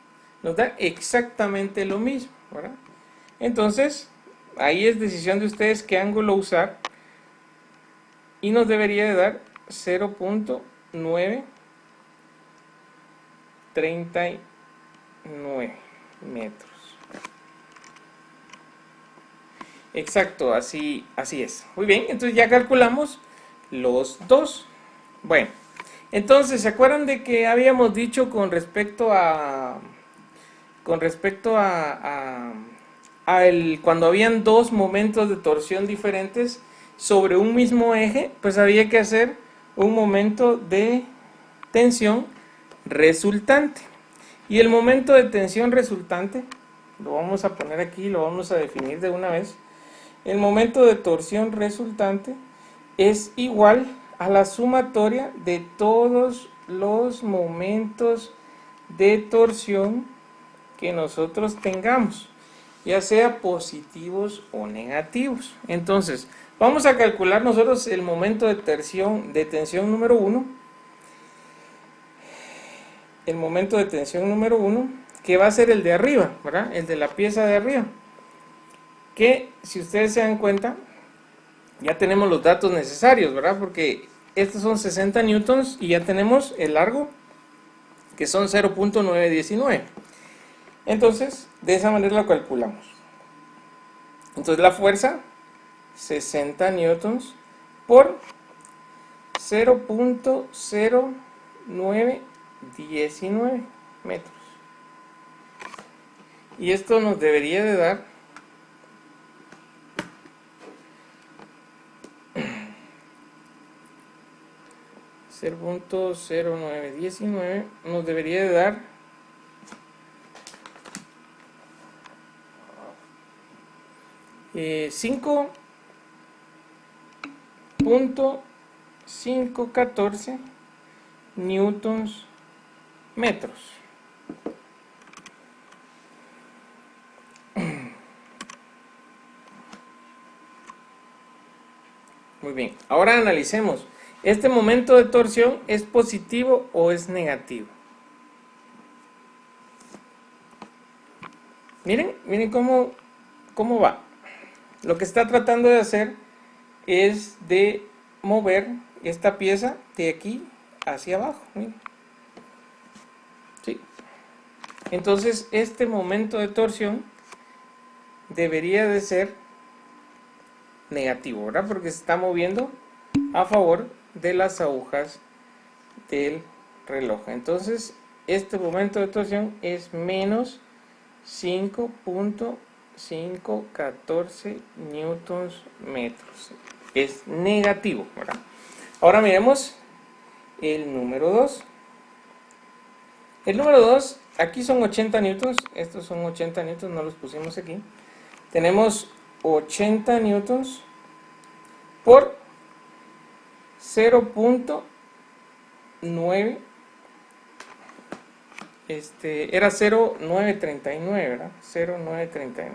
A: nos da exactamente lo mismo, ¿verdad? Entonces, ahí es decisión de ustedes qué ángulo usar, y nos debería de dar 0.939 metros. Exacto, así es. Muy bien, entonces ya calculamos los dos. Bueno, entonces, ¿se acuerdan de que habíamos dicho con respecto a cuando habían dos momentos de torsión diferentes sobre un mismo eje? Pues había que hacer un momento de tensión resultante. Y el momento de tensión resultante, lo vamos a poner aquí, lo vamos a definir de una vez. El momento de torsión resultante es igual a la sumatoria de todos los momentos de torsión que nosotros tengamos, ya sea positivos o negativos. Entonces, vamos a calcular nosotros el momento de tensión número 1. El momento de tensión número 1, que va a ser el de arriba, ¿verdad? El de la pieza de arriba. Que, si ustedes se dan cuenta, ya tenemos los datos necesarios, ¿verdad? Porque estos son 60 newtons y ya tenemos el largo, que son 0.919. Entonces, de esa manera lo calculamos. Entonces la fuerza, 60 newtons por 0.0919 metros. Y esto nos debería de dar 0.0919, nos debería de dar 5.514 newtons metros. Muy bien, ahora analicemos. ¿Este momento de torsión es positivo o es negativo? Miren cómo va. Lo que está tratando de hacer es de mover esta pieza de aquí hacia abajo. Miren. ¿Sí? Entonces, este momento de torsión debería de ser negativo, ¿verdad? Porque se está moviendo a favor de las agujas del reloj. Entonces, este momento de torsión es menos 5.514 newtons metros. Es negativo, ¿verdad? Ahora miremos el número 2. El número 2, aquí son 80 newtons, estos son 80 newtons, no los pusimos aquí. Tenemos 80 newtons por 0.9, era 0.939, ¿verdad? 0.939.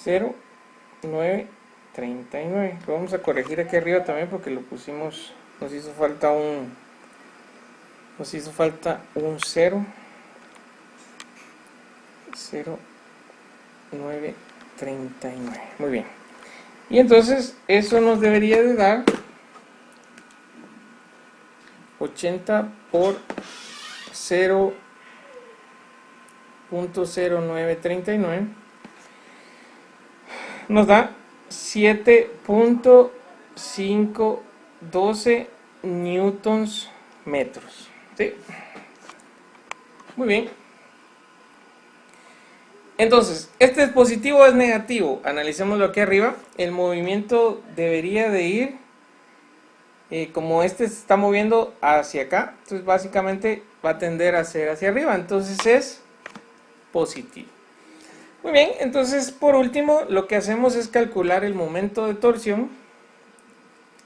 A: 0.939. Lo vamos a corregir aquí arriba también porque lo pusimos, nos hizo falta un 0. 0.939. Muy bien. Y entonces eso nos debería de dar 80 por 0.0939. Nos da 7.512 newtons metros. ¿Sí? Muy bien. Entonces, ¿este es positivo o es negativo? Analicémoslo aquí arriba. El movimiento debería de ir, como este se está moviendo hacia acá, entonces básicamente va a tender a ser hacia arriba, entonces es positivo. Muy bien, entonces por último lo que hacemos es calcular el momento de torsión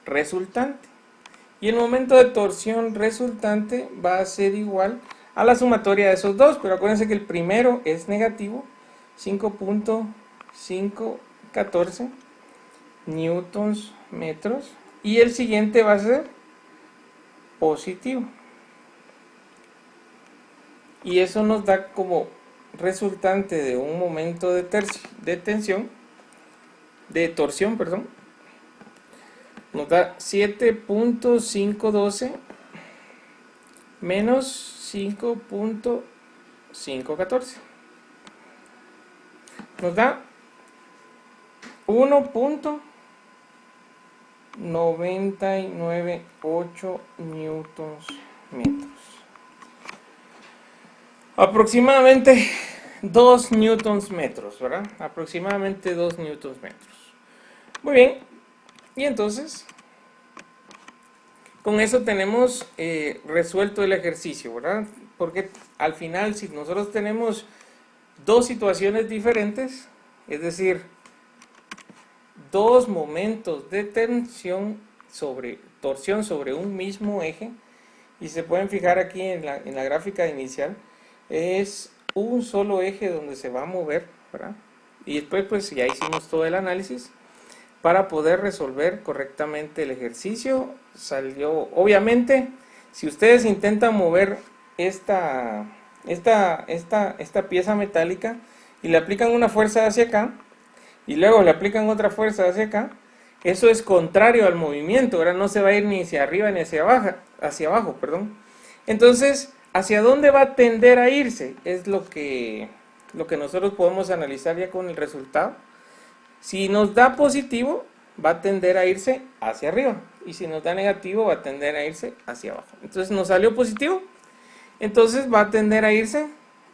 A: resultante. Y el momento de torsión resultante va a ser igual a la sumatoria de esos dos, pero acuérdense que el primero es negativo, 5.514 newtons metros, y el siguiente va a ser positivo. Y eso nos da como resultante de un momento de torsión, perdón, nos da 7.512 menos 5.514. Nos da 1.998 newtons metros. Aproximadamente 2 newtons metros, ¿verdad? Aproximadamente 2 newtons metros. Muy bien. Y entonces, con eso tenemos resuelto el ejercicio, ¿verdad? Porque al final, si nosotros tenemos dos situaciones diferentes, es decir, dos momentos de torsión sobre un mismo eje, y se pueden fijar aquí en la gráfica inicial, es un solo eje donde se va a mover, ¿verdad? Y después pues ya hicimos todo el análisis para poder resolver correctamente el ejercicio. Salió, obviamente, si ustedes intentan mover esta pieza metálica y le aplican una fuerza hacia acá y luego le aplican otra fuerza hacia acá, eso es contrario al movimiento, ¿verdad? No se va a ir ni hacia arriba ni hacia abajo, perdón. Entonces, ¿hacia dónde va a tender a irse? Es lo que nosotros podemos analizar ya con el resultado. Si nos da positivo, va a tender a irse hacia arriba. Y si nos da negativo, va a tender a irse hacia abajo. Entonces nos salió positivo, entonces va a tender a irse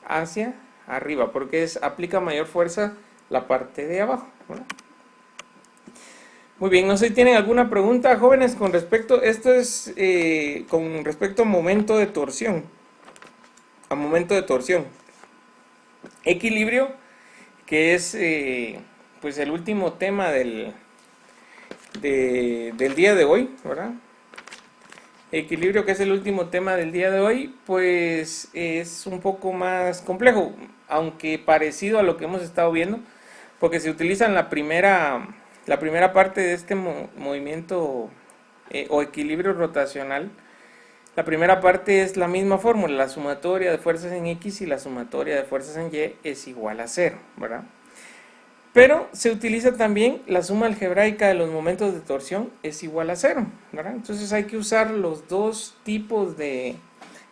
A: hacia arriba, porque aplica mayor fuerza la parte de abajo, ¿verdad? Muy bien, no sé si tienen alguna pregunta, jóvenes, con respecto, esto es con respecto a momento de torsión. A momento de torsión. Equilibrio, que es pues el último tema del día de hoy, ¿verdad? Equilibrio, que es el último tema del día de hoy, pues es un poco más complejo, aunque parecido a lo que hemos estado viendo, porque se utiliza en la primera parte de este movimiento o equilibrio rotacional. La primera parte es la misma fórmula, la sumatoria de fuerzas en X y la sumatoria de fuerzas en Y es igual a cero, ¿verdad? Pero se utiliza también la suma algebraica de los momentos de torsión es igual a cero, ¿verdad? Entonces hay que usar los dos tipos de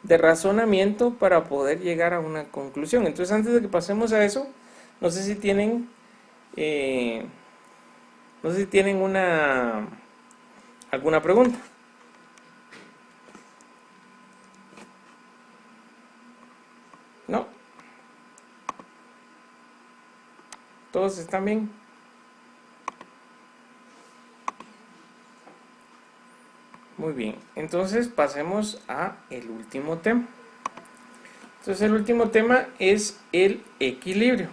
A: razonamiento para poder llegar a una conclusión. Entonces antes de que pasemos a eso, no sé si tienen, eh, no sé si tienen alguna pregunta. ¿No? ¿Todos están bien? Muy bien, entonces pasemos a el último tema. Entonces el último tema es el equilibrio.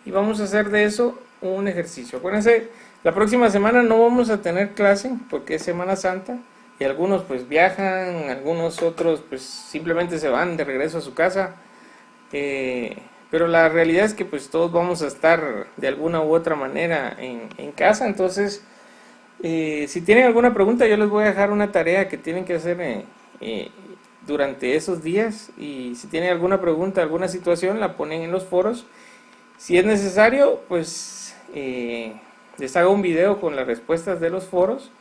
A: Y vamos a hacer de eso un ejercicio. Acuérdense, la próxima semana no vamos a tener clase porque es Semana Santa y algunos pues viajan, algunos otros pues simplemente se van de regreso a su casa. Pero la realidad es que pues todos vamos a estar de alguna u otra manera en casa. Entonces, si tienen alguna pregunta, yo les voy a dejar una tarea que tienen que hacer durante esos días. Y si tienen alguna pregunta, alguna situación, la ponen en los foros. Si es necesario, pues les hago un video con las respuestas de los foros.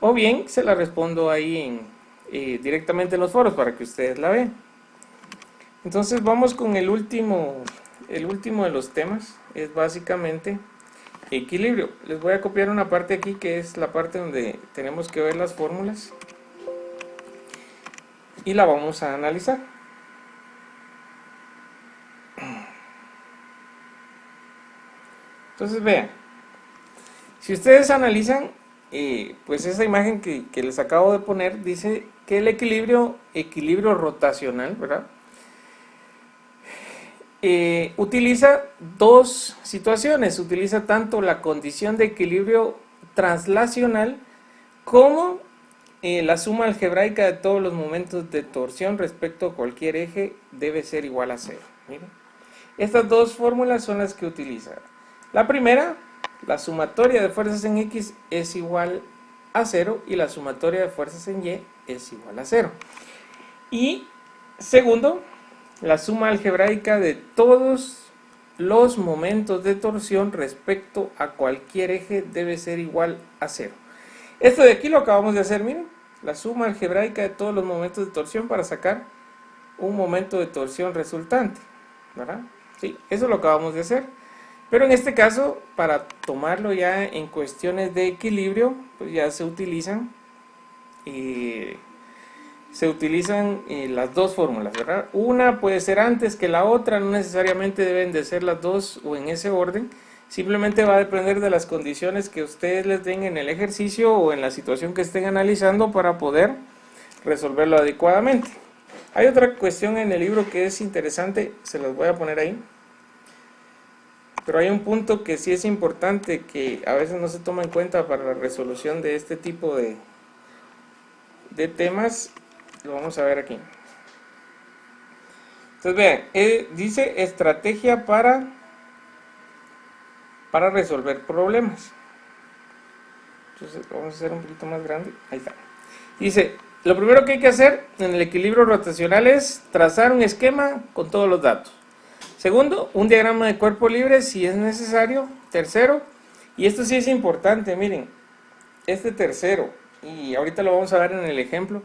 A: O bien se la respondo ahí directamente en los foros para que ustedes la vean. Entonces vamos con el último de los temas. Es básicamente equilibrio. Les voy a copiar una parte aquí que es la parte donde tenemos que ver las fórmulas y la vamos a analizar. Entonces vean, si ustedes analizan, pues esa imagen que les acabo de poner dice que el equilibrio rotacional, ¿verdad? Utiliza dos situaciones, utiliza tanto la condición de equilibrio translacional como la suma algebraica de todos los momentos de torsión respecto a cualquier eje debe ser igual a cero. Miren. Estas dos fórmulas son las que utiliza. La primera, la sumatoria de fuerzas en X es igual a cero y la sumatoria de fuerzas en Y es igual a cero. Y segundo, la suma algebraica de todos los momentos de torsión respecto a cualquier eje debe ser igual a cero. Esto de aquí lo acabamos de hacer, miren, la suma algebraica de todos los momentos de torsión para sacar un momento de torsión resultante, ¿verdad? Sí, eso lo acabamos de hacer. Pero en este caso, para tomarlo ya en cuestiones de equilibrio, pues ya se utilizan las dos fórmulas, ¿verdad? Una puede ser antes que la otra, no necesariamente deben de ser las dos o en ese orden. Simplemente va a depender de las condiciones que ustedes les den en el ejercicio o en la situación que estén analizando para poder resolverlo adecuadamente. Hay otra cuestión en el libro que es interesante, se las voy a poner ahí. Pero hay un punto que sí es importante que a veces no se toma en cuenta para la resolución de este tipo de temas. Lo vamos a ver aquí. Entonces vean, dice estrategia para resolver problemas. Entonces vamos a hacer un poquito más grande. Ahí está. Dice, lo primero que hay que hacer en el equilibrio rotacional es trazar un esquema con todos los datos. Segundo, un diagrama de cuerpo libre si es necesario. Tercero, y esto sí es importante, miren, este tercero, y ahorita lo vamos a ver en el ejemplo,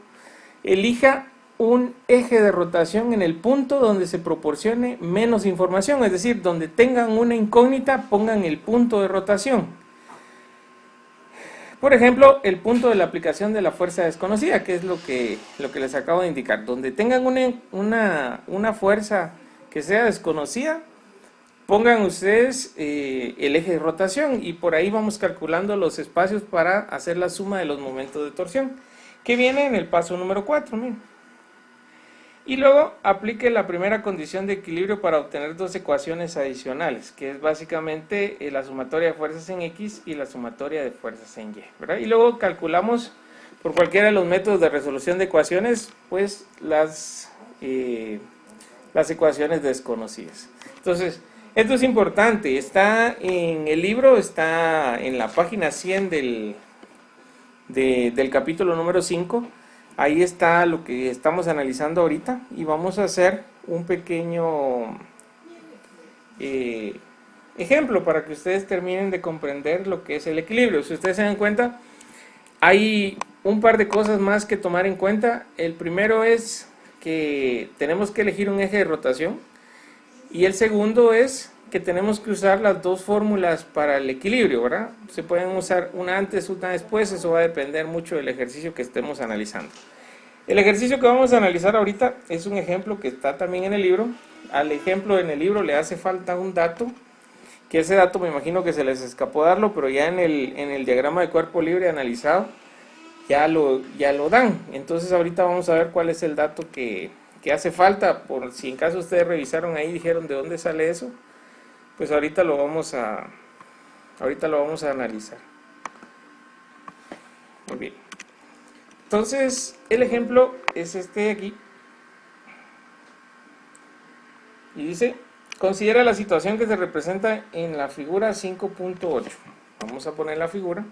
A: elija un eje de rotación en el punto donde se proporcione menos información, es decir, donde tengan una incógnita, pongan el punto de rotación. Por ejemplo, el punto de la aplicación de la fuerza desconocida, que es lo que les acabo de indicar. Donde tengan una fuerza que sea desconocida, pongan ustedes el eje de rotación y por ahí vamos calculando los espacios para hacer la suma de los momentos de torsión, que viene en el paso número 4. Miren. Y luego aplique la primera condición de equilibrio para obtener dos ecuaciones adicionales, que es básicamente la sumatoria de fuerzas en X y la sumatoria de fuerzas en Y, ¿verdad? Y luego calculamos por cualquiera de los métodos de resolución de ecuaciones, pues las ecuaciones desconocidas. Entonces, esto es importante, está en el libro, está en la página 100 del capítulo número 5. Ahí está lo que estamos analizando ahorita y vamos a hacer un pequeño ejemplo para que ustedes terminen de comprender lo que es el equilibrio. Si ustedes se dan cuenta, hay un par de cosas más que tomar en cuenta. El primero es que tenemos que elegir un eje de rotación y el segundo es que tenemos que usar las dos fórmulas para el equilibrio, ¿verdad? Se pueden usar una antes, una después, eso va a depender mucho del ejercicio que estemos analizando. El ejercicio que vamos a analizar ahorita es un ejemplo que está también en el libro. Al ejemplo en el libro le hace falta un dato, que ese dato me imagino que se les escapó darlo, pero ya en el diagrama de cuerpo libre analizado ya lo dan. Entonces ahorita vamos a ver cuál es el dato que hace falta, por si en caso ustedes revisaron ahí y dijeron de dónde sale eso, pues ahorita lo vamos a analizar. Muy bien. Entonces, el ejemplo es este de aquí. Y dice, considera la situación que se representa en la figura 5.8. Vamos a poner la figura.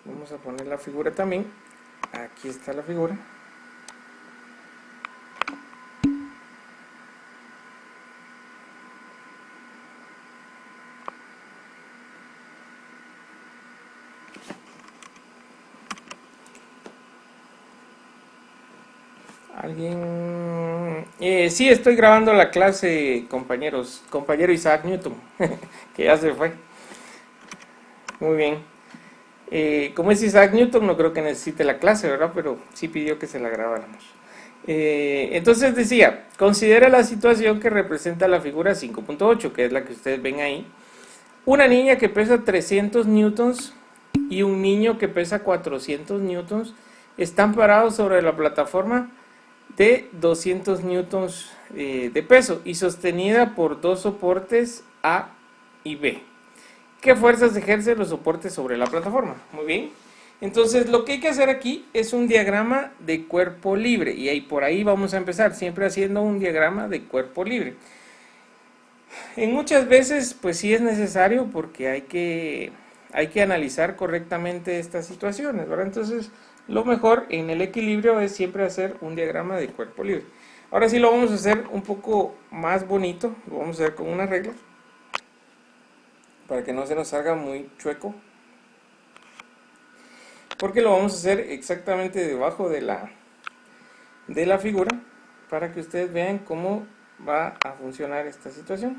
A: Vamos a poner la figura también. Aquí está la figura. ¿Alguien? Sí, estoy grabando la clase, compañeros. Compañero Isaac Newton, que ya se fue. Muy bien. Como es Isaac Newton, no creo que necesite la clase, ¿verdad? Pero sí pidió que se la grabáramos. Entonces decía, considera la situación que representa la figura 5.8, que es la que ustedes ven ahí. Una niña que pesa 300 newtons y un niño que pesa 400 newtons están parados sobre la plataforma de 200 newtons de peso y sostenida por dos soportes A y B. ¿Qué fuerzas ejercen los soportes sobre la plataforma? Muy bien. Entonces lo que hay que hacer aquí es un diagrama de cuerpo libre y ahí por ahí vamos a empezar, siempre haciendo un diagrama de cuerpo libre. En muchas veces pues sí es necesario porque hay que analizar correctamente estas situaciones, ¿verdad? Entonces lo mejor en el equilibrio es siempre hacer un diagrama de cuerpo libre. Ahora sí lo vamos a hacer un poco más bonito, lo vamos a hacer con una regla para que no se nos salga muy chueco, porque lo vamos a hacer exactamente debajo de la figura para que ustedes vean cómo va a funcionar esta situación.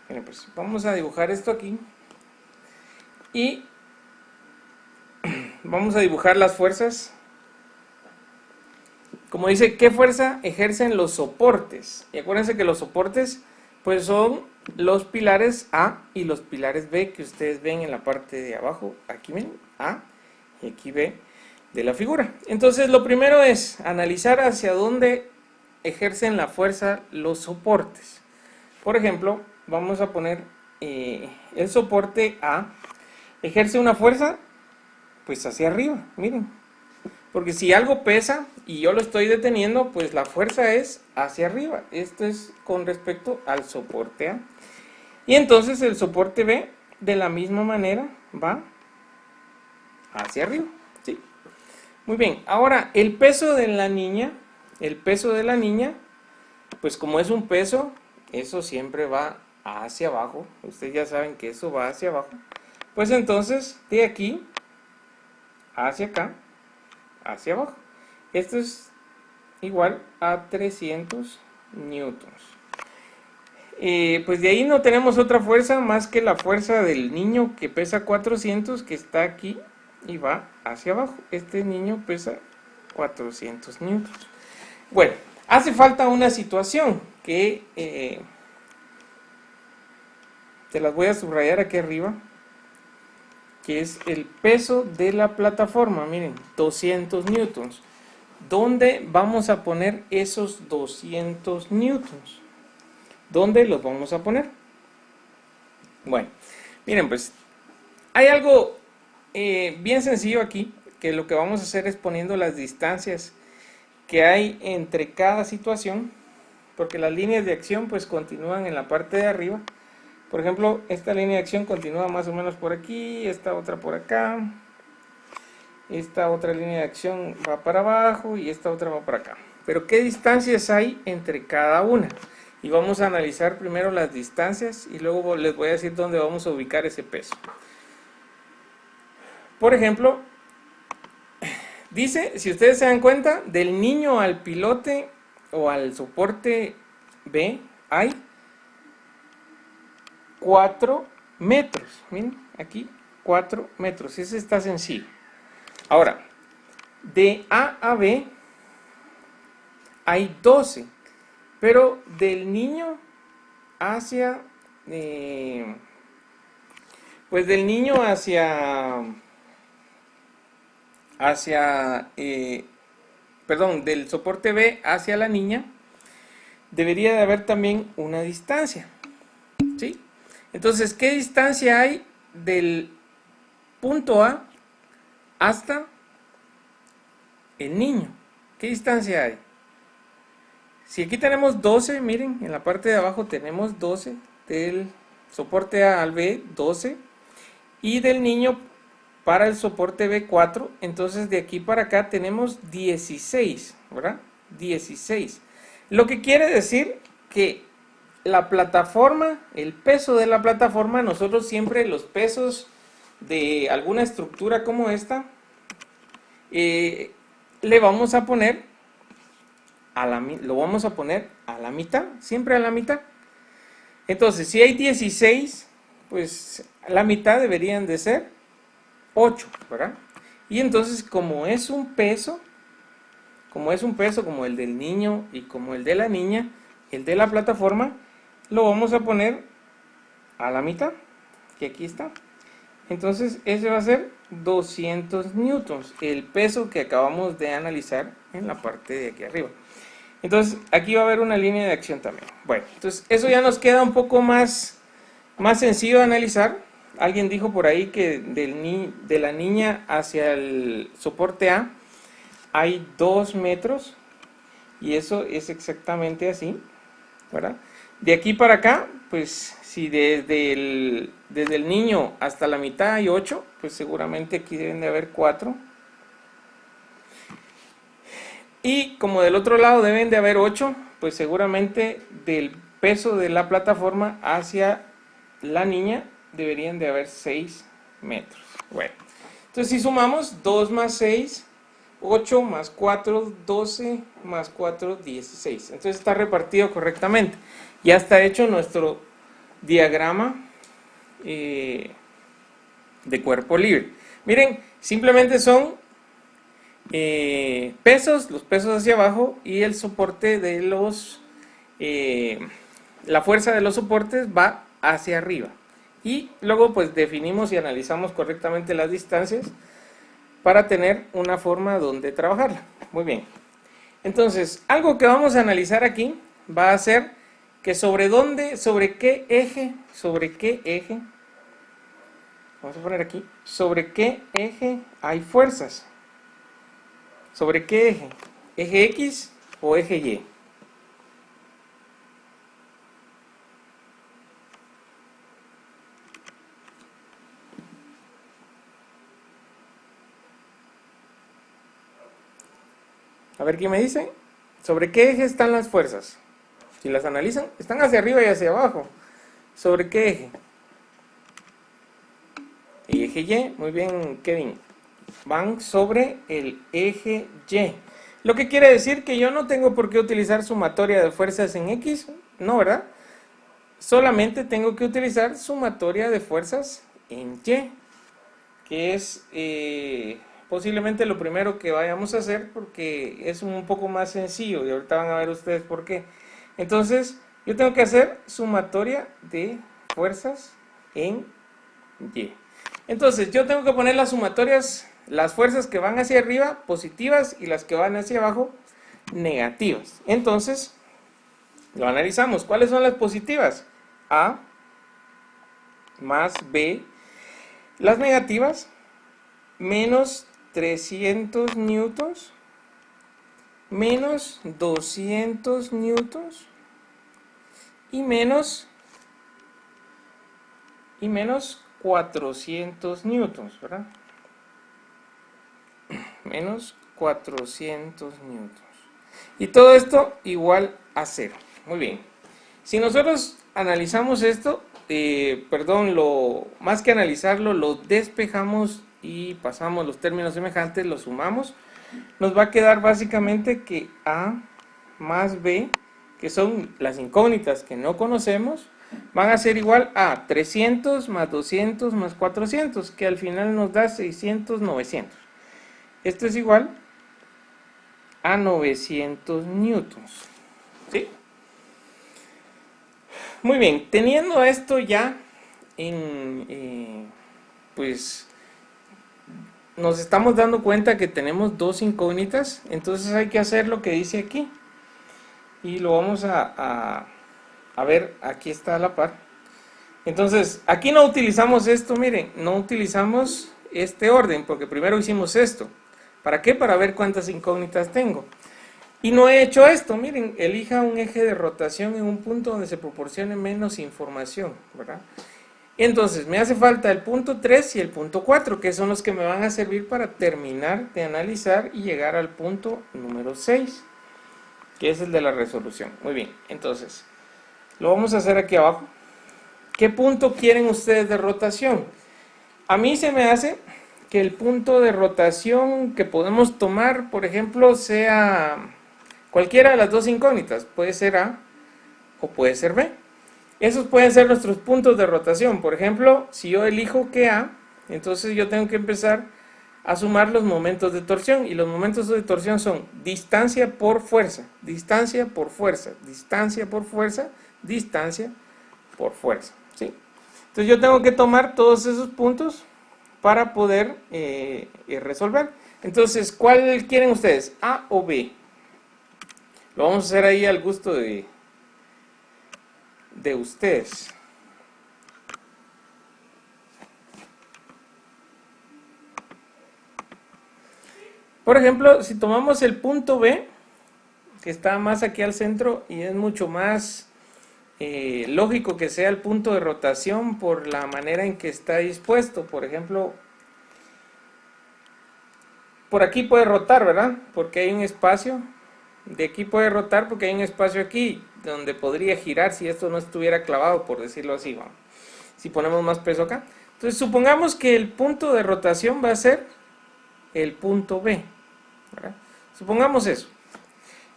A: Bien, pues vamos a dibujar esto aquí y vamos a dibujar las fuerzas. Como dice, ¿qué fuerza ejercen los soportes? Y acuérdense que los soportes pues son los pilares A y los pilares B que ustedes ven en la parte de abajo. Aquí ven A y aquí B de la figura. Entonces lo primero es analizar hacia dónde ejercen la fuerza los soportes. Por ejemplo, vamos a poner el soporte A ejerce una fuerza pues hacia arriba, miren. Porque si algo pesa y yo lo estoy deteniendo, pues la fuerza es hacia arriba. Esto es con respecto al soporte A. Y entonces el soporte B de la misma manera va hacia arriba. ¿Sí? Muy bien, ahora el peso de la niña, pues como es un peso, eso siempre va hacia abajo. Ustedes ya saben que eso va hacia abajo. Pues entonces de aquí hacia acá, hacia abajo. Esto es igual a 300 newtons. Pues de ahí no tenemos otra fuerza más que la fuerza del niño que pesa 400, que está aquí y va hacia abajo. Este niño pesa 400 newtons. Bueno, hace falta una situación que te las voy a subrayar aquí arriba, que es el peso de la plataforma. Miren, 200 newtons. ¿dónde vamos a poner esos 200 newtons? ¿Dónde los vamos a poner? Bueno, miren, pues hay algo bien sencillo aquí, que lo que vamos a hacer es poniendo las distancias que hay entre cada situación, porque las líneas de acción pues continúan en la parte de arriba. Por ejemplo, esta línea de acción continúa más o menos por aquí, esta otra por acá, esta otra línea de acción va para abajo y esta otra va para acá. Pero ¿qué distancias hay entre cada una? Y vamos a analizar primero las distancias y luego les voy a decir dónde vamos a ubicar ese peso. Por ejemplo, dice, si ustedes se dan cuenta, del niño al pilote o al soporte B hay 4 metros. Miren, aquí 4 metros. Ese está sencillo. Ahora, de A a B hay 12, pero del niño hacia, pues del niño perdón, del soporte B hacia la niña, debería de haber también una distancia, ¿sí? Entonces, ¿qué distancia hay del punto A hasta el niño? ¿Qué distancia hay? Si aquí tenemos 12, miren, en la parte de abajo tenemos 12, del soporte A al B, 12, y del niño para el soporte B4, entonces de aquí para acá tenemos 16, ¿verdad? 16. Lo que quiere decir que la plataforma, el peso de la plataforma, nosotros siempre los pesos de alguna estructura como esta, le vamos a poner lo vamos a poner a la mitad, siempre a la mitad. Entonces, si hay 16, pues la mitad deberían de ser 8, ¿verdad? Y entonces, como es un peso, como el del niño y como el de la niña, el de la plataforma, lo vamos a poner a la mitad, que aquí está. Entonces, ese va a ser 200 newtons, el peso que acabamos de analizar en la parte de aquí arriba. Entonces, aquí va a haber una línea de acción también. Bueno, entonces eso ya nos queda un poco más sencillo de analizar. Alguien dijo por ahí que de la niña hacia el soporte A hay 2 metros. Y eso es exactamente así, ¿verdad? De aquí para acá, pues si desde el niño hasta la mitad hay 8, pues seguramente aquí deben de haber 4. Y como del otro lado deben de haber 8, pues seguramente del peso de la plataforma hacia la niña deberían de haber 6 metros. Bueno, entonces si sumamos 2 más 6, 8 más 4, 12 más 4, 16. Entonces está repartido correctamente. Ya está hecho nuestro diagrama de cuerpo libre. Miren, simplemente son pesos, los pesos hacia abajo y el soporte de la fuerza de los soportes va hacia arriba. Y luego pues definimos y analizamos correctamente las distancias para tener una forma donde trabajarla. Muy bien. Entonces, algo que vamos a analizar aquí va a ser que sobre qué eje, vamos a poner aquí, sobre qué eje hay fuerzas. ¿Sobre qué eje? ¿Eje X o eje Y? A ver qué me dice. ¿Sobre qué eje están las fuerzas? Si las analizan, están hacia arriba y hacia abajo. ¿Sobre qué eje? El eje Y, muy bien, Kevin. Van sobre el eje Y. Lo que quiere decir que yo no tengo por qué utilizar sumatoria de fuerzas en X, no, ¿verdad? Solamente tengo que utilizar sumatoria de fuerzas en Y, que es posiblemente lo primero que vayamos a hacer porque es un poco más sencillo y ahorita van a ver ustedes por qué. Entonces, yo tengo que hacer sumatoria de fuerzas en Y. Entonces, yo tengo que poner las sumatorias las fuerzas que van hacia arriba, positivas, y las que van hacia abajo, negativas. Entonces, lo analizamos. ¿Cuáles son las positivas? A más B. Las negativas, menos 300 newtons, menos 200 newtons y menos 400 newtons, ¿verdad? Menos 400 newtons. Y todo esto igual a 0. Muy bien. Si nosotros analizamos esto, más que analizarlo, lo despejamos y pasamos los términos semejantes, los sumamos, nos va a quedar básicamente que A más B, que son las incógnitas que no conocemos, van a ser igual a 300 más 200 más 400, que al final nos da 600, 900. Esto es igual a 900 newtons. ¿Sí? Muy bien, teniendo esto ya pues nos estamos dando cuenta que tenemos dos incógnitas, entonces hay que hacer lo que dice aquí. Y lo vamos a ver, aquí está a la par. Entonces, aquí no utilizamos esto, miren, no utilizamos este orden, porque primero hicimos esto. ¿Para qué? Para ver cuántas incógnitas tengo. Y no he hecho esto, miren, elija un eje de rotación en un punto donde se proporcione menos información, ¿verdad? Entonces, me hace falta el punto 3 y el punto 4, que son los que me van a servir para terminar de analizar y llegar al punto número 6, que es el de la resolución. Muy bien, entonces, lo vamos a hacer aquí abajo. ¿Qué punto quieren ustedes de rotación? A mí se me hace que el punto de rotación que podemos tomar, por ejemplo, sea cualquiera de las dos incógnitas. Puede ser A o puede ser B. Esos pueden ser nuestros puntos de rotación. Por ejemplo, si yo elijo que A, entonces yo tengo que empezar a sumar los momentos de torsión. Y los momentos de torsión son distancia por fuerza, distancia por fuerza, distancia por fuerza, distancia por fuerza. ¿Sí? Entonces yo tengo que tomar todos esos puntos para poder resolver. Entonces, ¿cuál quieren ustedes? ¿A o B? Lo vamos a hacer ahí al gusto de ustedes. Por ejemplo, si tomamos el punto B, que está más aquí al centro y es mucho más lógico que sea el punto de rotación por la manera en que está dispuesto. Por ejemplo, por aquí puede rotar, ¿verdad? Porque hay un espacio. De aquí puede rotar porque hay un espacio aquí donde podría girar si esto no estuviera clavado, por decirlo así, ¿no? Si ponemos más peso acá. Entonces, supongamos que el punto de rotación va a ser el punto B, ¿verdad? Supongamos eso.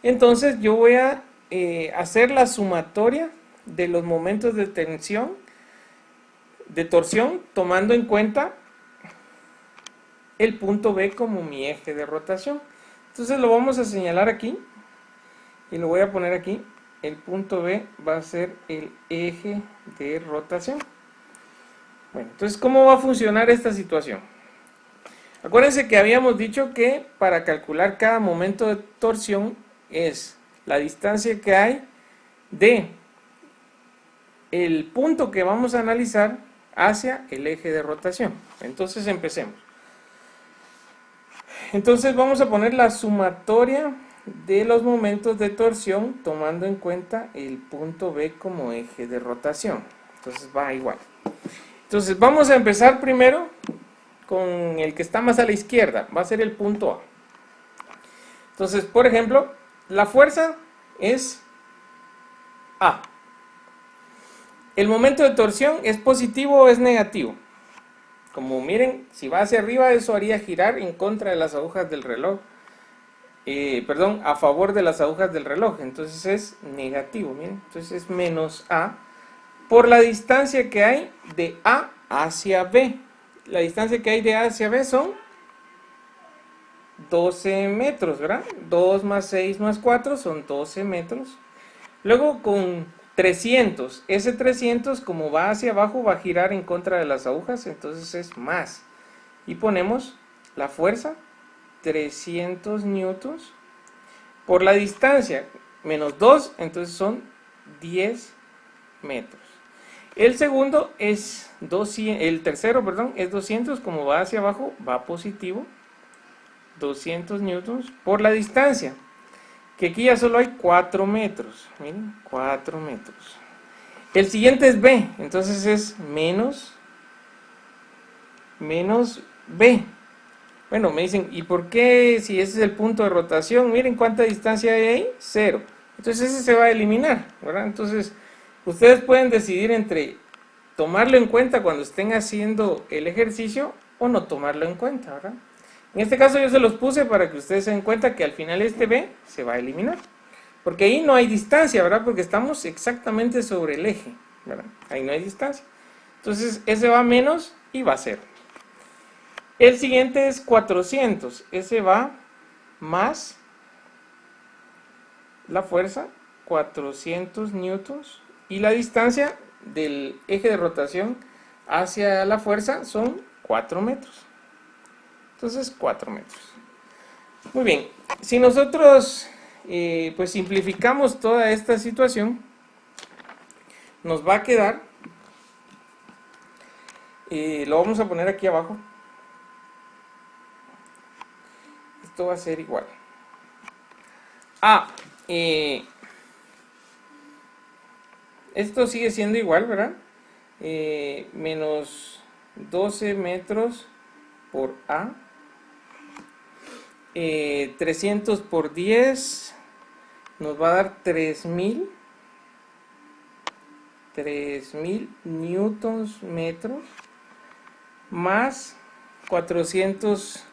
A: Entonces, yo voy a hacer la sumatoria de los momentos de tensión, de torsión, tomando en cuenta el punto B como mi eje de rotación. Entonces lo vamos a señalar aquí y lo voy a poner aquí. El punto B va a ser el eje de rotación. Bueno, entonces, ¿cómo va a funcionar esta situación? Acuérdense que habíamos dicho que para calcular cada momento de torsión es la distancia que hay de el punto que vamos a analizar hacia el eje de rotación. Entonces empecemos. Entonces vamos a poner la sumatoria de los momentos de torsión tomando en cuenta el punto B como eje de rotación. Entonces va igual. Entonces vamos a empezar primero con el que está más a la izquierda. Va a ser el punto A. Entonces, por ejemplo, la fuerza es A. ¿El momento de torsión es positivo o es negativo? Como miren, si va hacia arriba, eso haría girar en contra de las agujas del reloj. A favor de las agujas del reloj. Entonces es negativo, miren. Entonces es menos A por la distancia que hay de A hacia B. La distancia que hay de A hacia B son 12 metros, ¿verdad? 2 más 6 más 4 son 12 metros. Luego con 300, ese 300 como va hacia abajo va a girar en contra de las agujas, entonces es más. Y ponemos la fuerza, 300 newtons, por la distancia, menos 2, entonces son 10 metros. El segundo es 200, el tercero, perdón, es 200, como va hacia abajo, va positivo, 200 newtons por la distancia, que aquí ya solo hay 4 metros, miren, 4 metros. El siguiente es B, entonces es menos B. Bueno, me dicen, ¿y por qué si ese es el punto de rotación? Miren cuánta distancia hay ahí, 0. Entonces ese se va a eliminar, ¿verdad? Entonces ustedes pueden decidir entre tomarlo en cuenta cuando estén haciendo el ejercicio o no tomarlo en cuenta, ¿verdad? En este caso yo se los puse para que ustedes se den cuenta que al final este B se va a eliminar. Porque ahí no hay distancia, ¿verdad? Porque estamos exactamente sobre el eje, ¿verdad? Ahí no hay distancia. Entonces ese va menos y va a 0. El siguiente es 400. Ese va más la fuerza, 400 newtons. Y la distancia del eje de rotación hacia la fuerza son 4 metros. Entonces 4 metros. Muy bien. Si nosotros pues simplificamos toda esta situación, nos va a quedar, lo vamos a poner aquí abajo, esto va a ser igual a, esto sigue siendo igual, ¿verdad? Menos 12 metros por A, 300 por 10 nos va a dar 3000 newtons metros, más 400,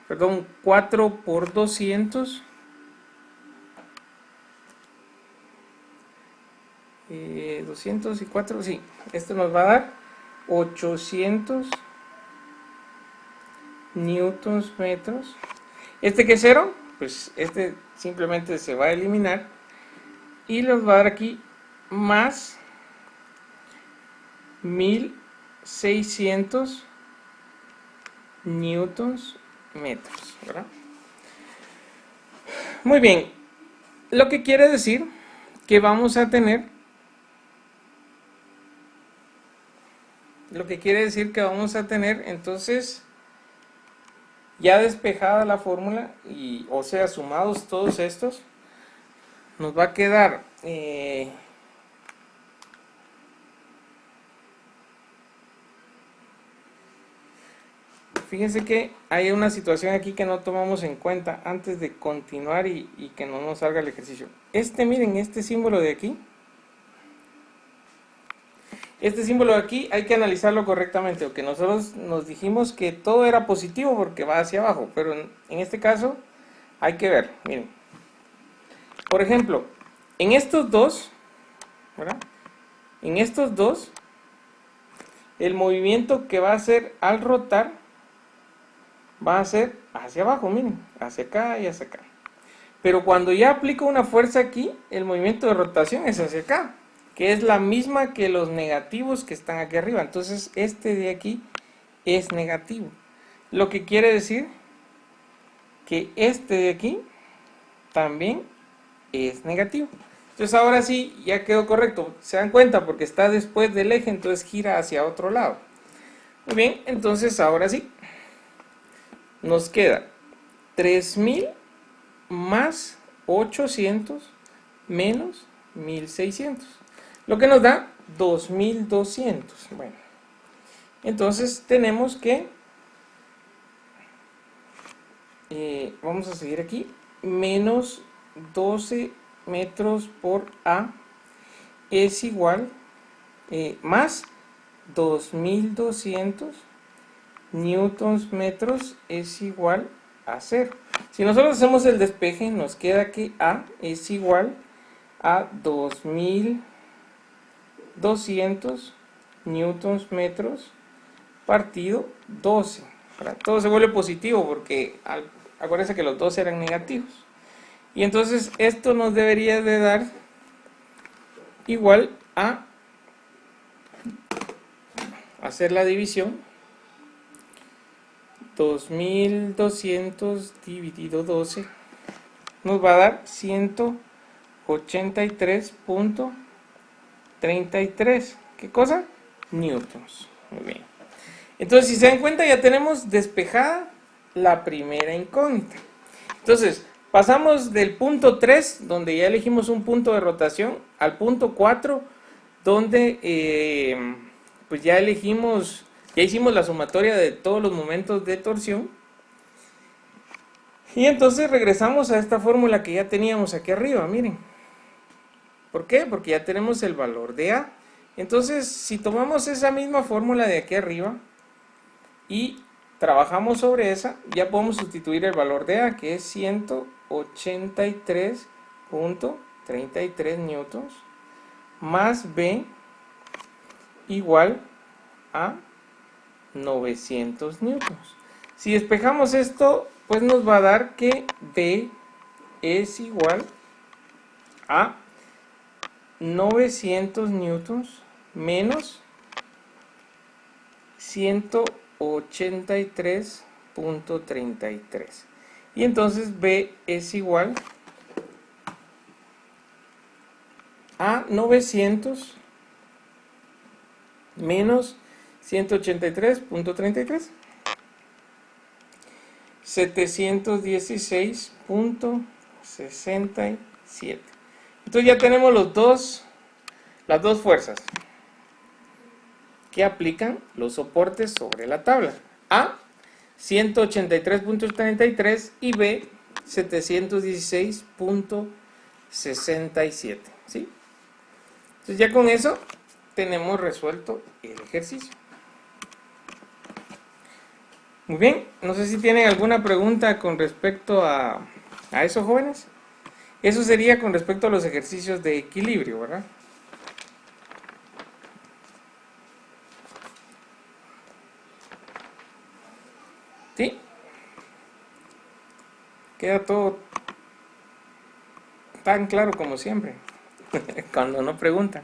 A: perdón, 4 por 200, 204, sí, esto nos va a dar 800 newtons metros. Este que es 0, pues este simplemente se va a eliminar y nos va a dar aquí más 1600 newtons metros, ¿verdad? Muy bien, lo que quiere decir que vamos a tener, entonces, ya despejada la fórmula, y o sea, sumados todos estos, nos va a quedar fíjense que hay una situación aquí que no tomamos en cuenta antes de continuar y que no nos salga el ejercicio. Miren, este símbolo de aquí, hay que analizarlo correctamente, porque nosotros nos dijimos que todo era positivo porque va hacia abajo, pero en este caso hay que ver, miren. Por ejemplo, en estos dos, ¿verdad? En estos dos, el movimiento que va a hacer al rotar va a ser hacia abajo, miren, hacia acá y hacia acá. Pero cuando ya aplico una fuerza aquí, el movimiento de rotación es hacia acá, que es la misma que los negativos que están aquí arriba. Entonces este de aquí es negativo. Lo que quiere decir que este de aquí también es negativo. Entonces ahora sí, ya quedó correcto. Se dan cuenta porque está después del eje, entonces gira hacia otro lado. Muy bien, entonces ahora sí. Nos queda 3000 más 800 menos 1600. Lo que nos da 2200. Bueno, entonces tenemos que, vamos a seguir aquí, menos 12 metros por A es igual, más 2200 newtons metros es igual a 0. Si nosotros hacemos el despeje, nos queda que A es igual a 2200 newtons metros partido 12. ¿Verdad? Todo se vuelve positivo porque acuérdense que los dos eran negativos. Y entonces esto nos debería de dar igual a hacer la división. 2200 dividido 12 nos va a dar 183.33. ¿Qué cosa? Newtons. Muy bien. Entonces, si se dan cuenta, ya tenemos despejada la primera incógnita. Entonces, pasamos del punto 3, donde ya elegimos un punto de rotación, al punto 4, donde pues ya hicimos la sumatoria de todos los momentos de torsión. Y entonces regresamos a esta fórmula que ya teníamos aquí arriba, miren. ¿Por qué? Porque ya tenemos el valor de A. Entonces, si tomamos esa misma fórmula de aquí arriba y trabajamos sobre esa, ya podemos sustituir el valor de A, que es 183.33 newtons, más B igual a 900 newtons. Si despejamos esto, pues nos va a dar que B es igual a 900 newtons menos 183.33. Y entonces B es igual a 900 menos 183.33. 716.67. Entonces ya tenemos las dos fuerzas que aplican los soportes sobre la tabla. A, 183.33 y B, 716.67. ¿Sí? Entonces ya con eso tenemos resuelto el ejercicio. Muy bien, no sé si tienen alguna pregunta con respecto a eso, jóvenes. Eso sería con respecto a los ejercicios de equilibrio, ¿verdad? ¿Sí? Queda todo tan claro como siempre, cuando no preguntan.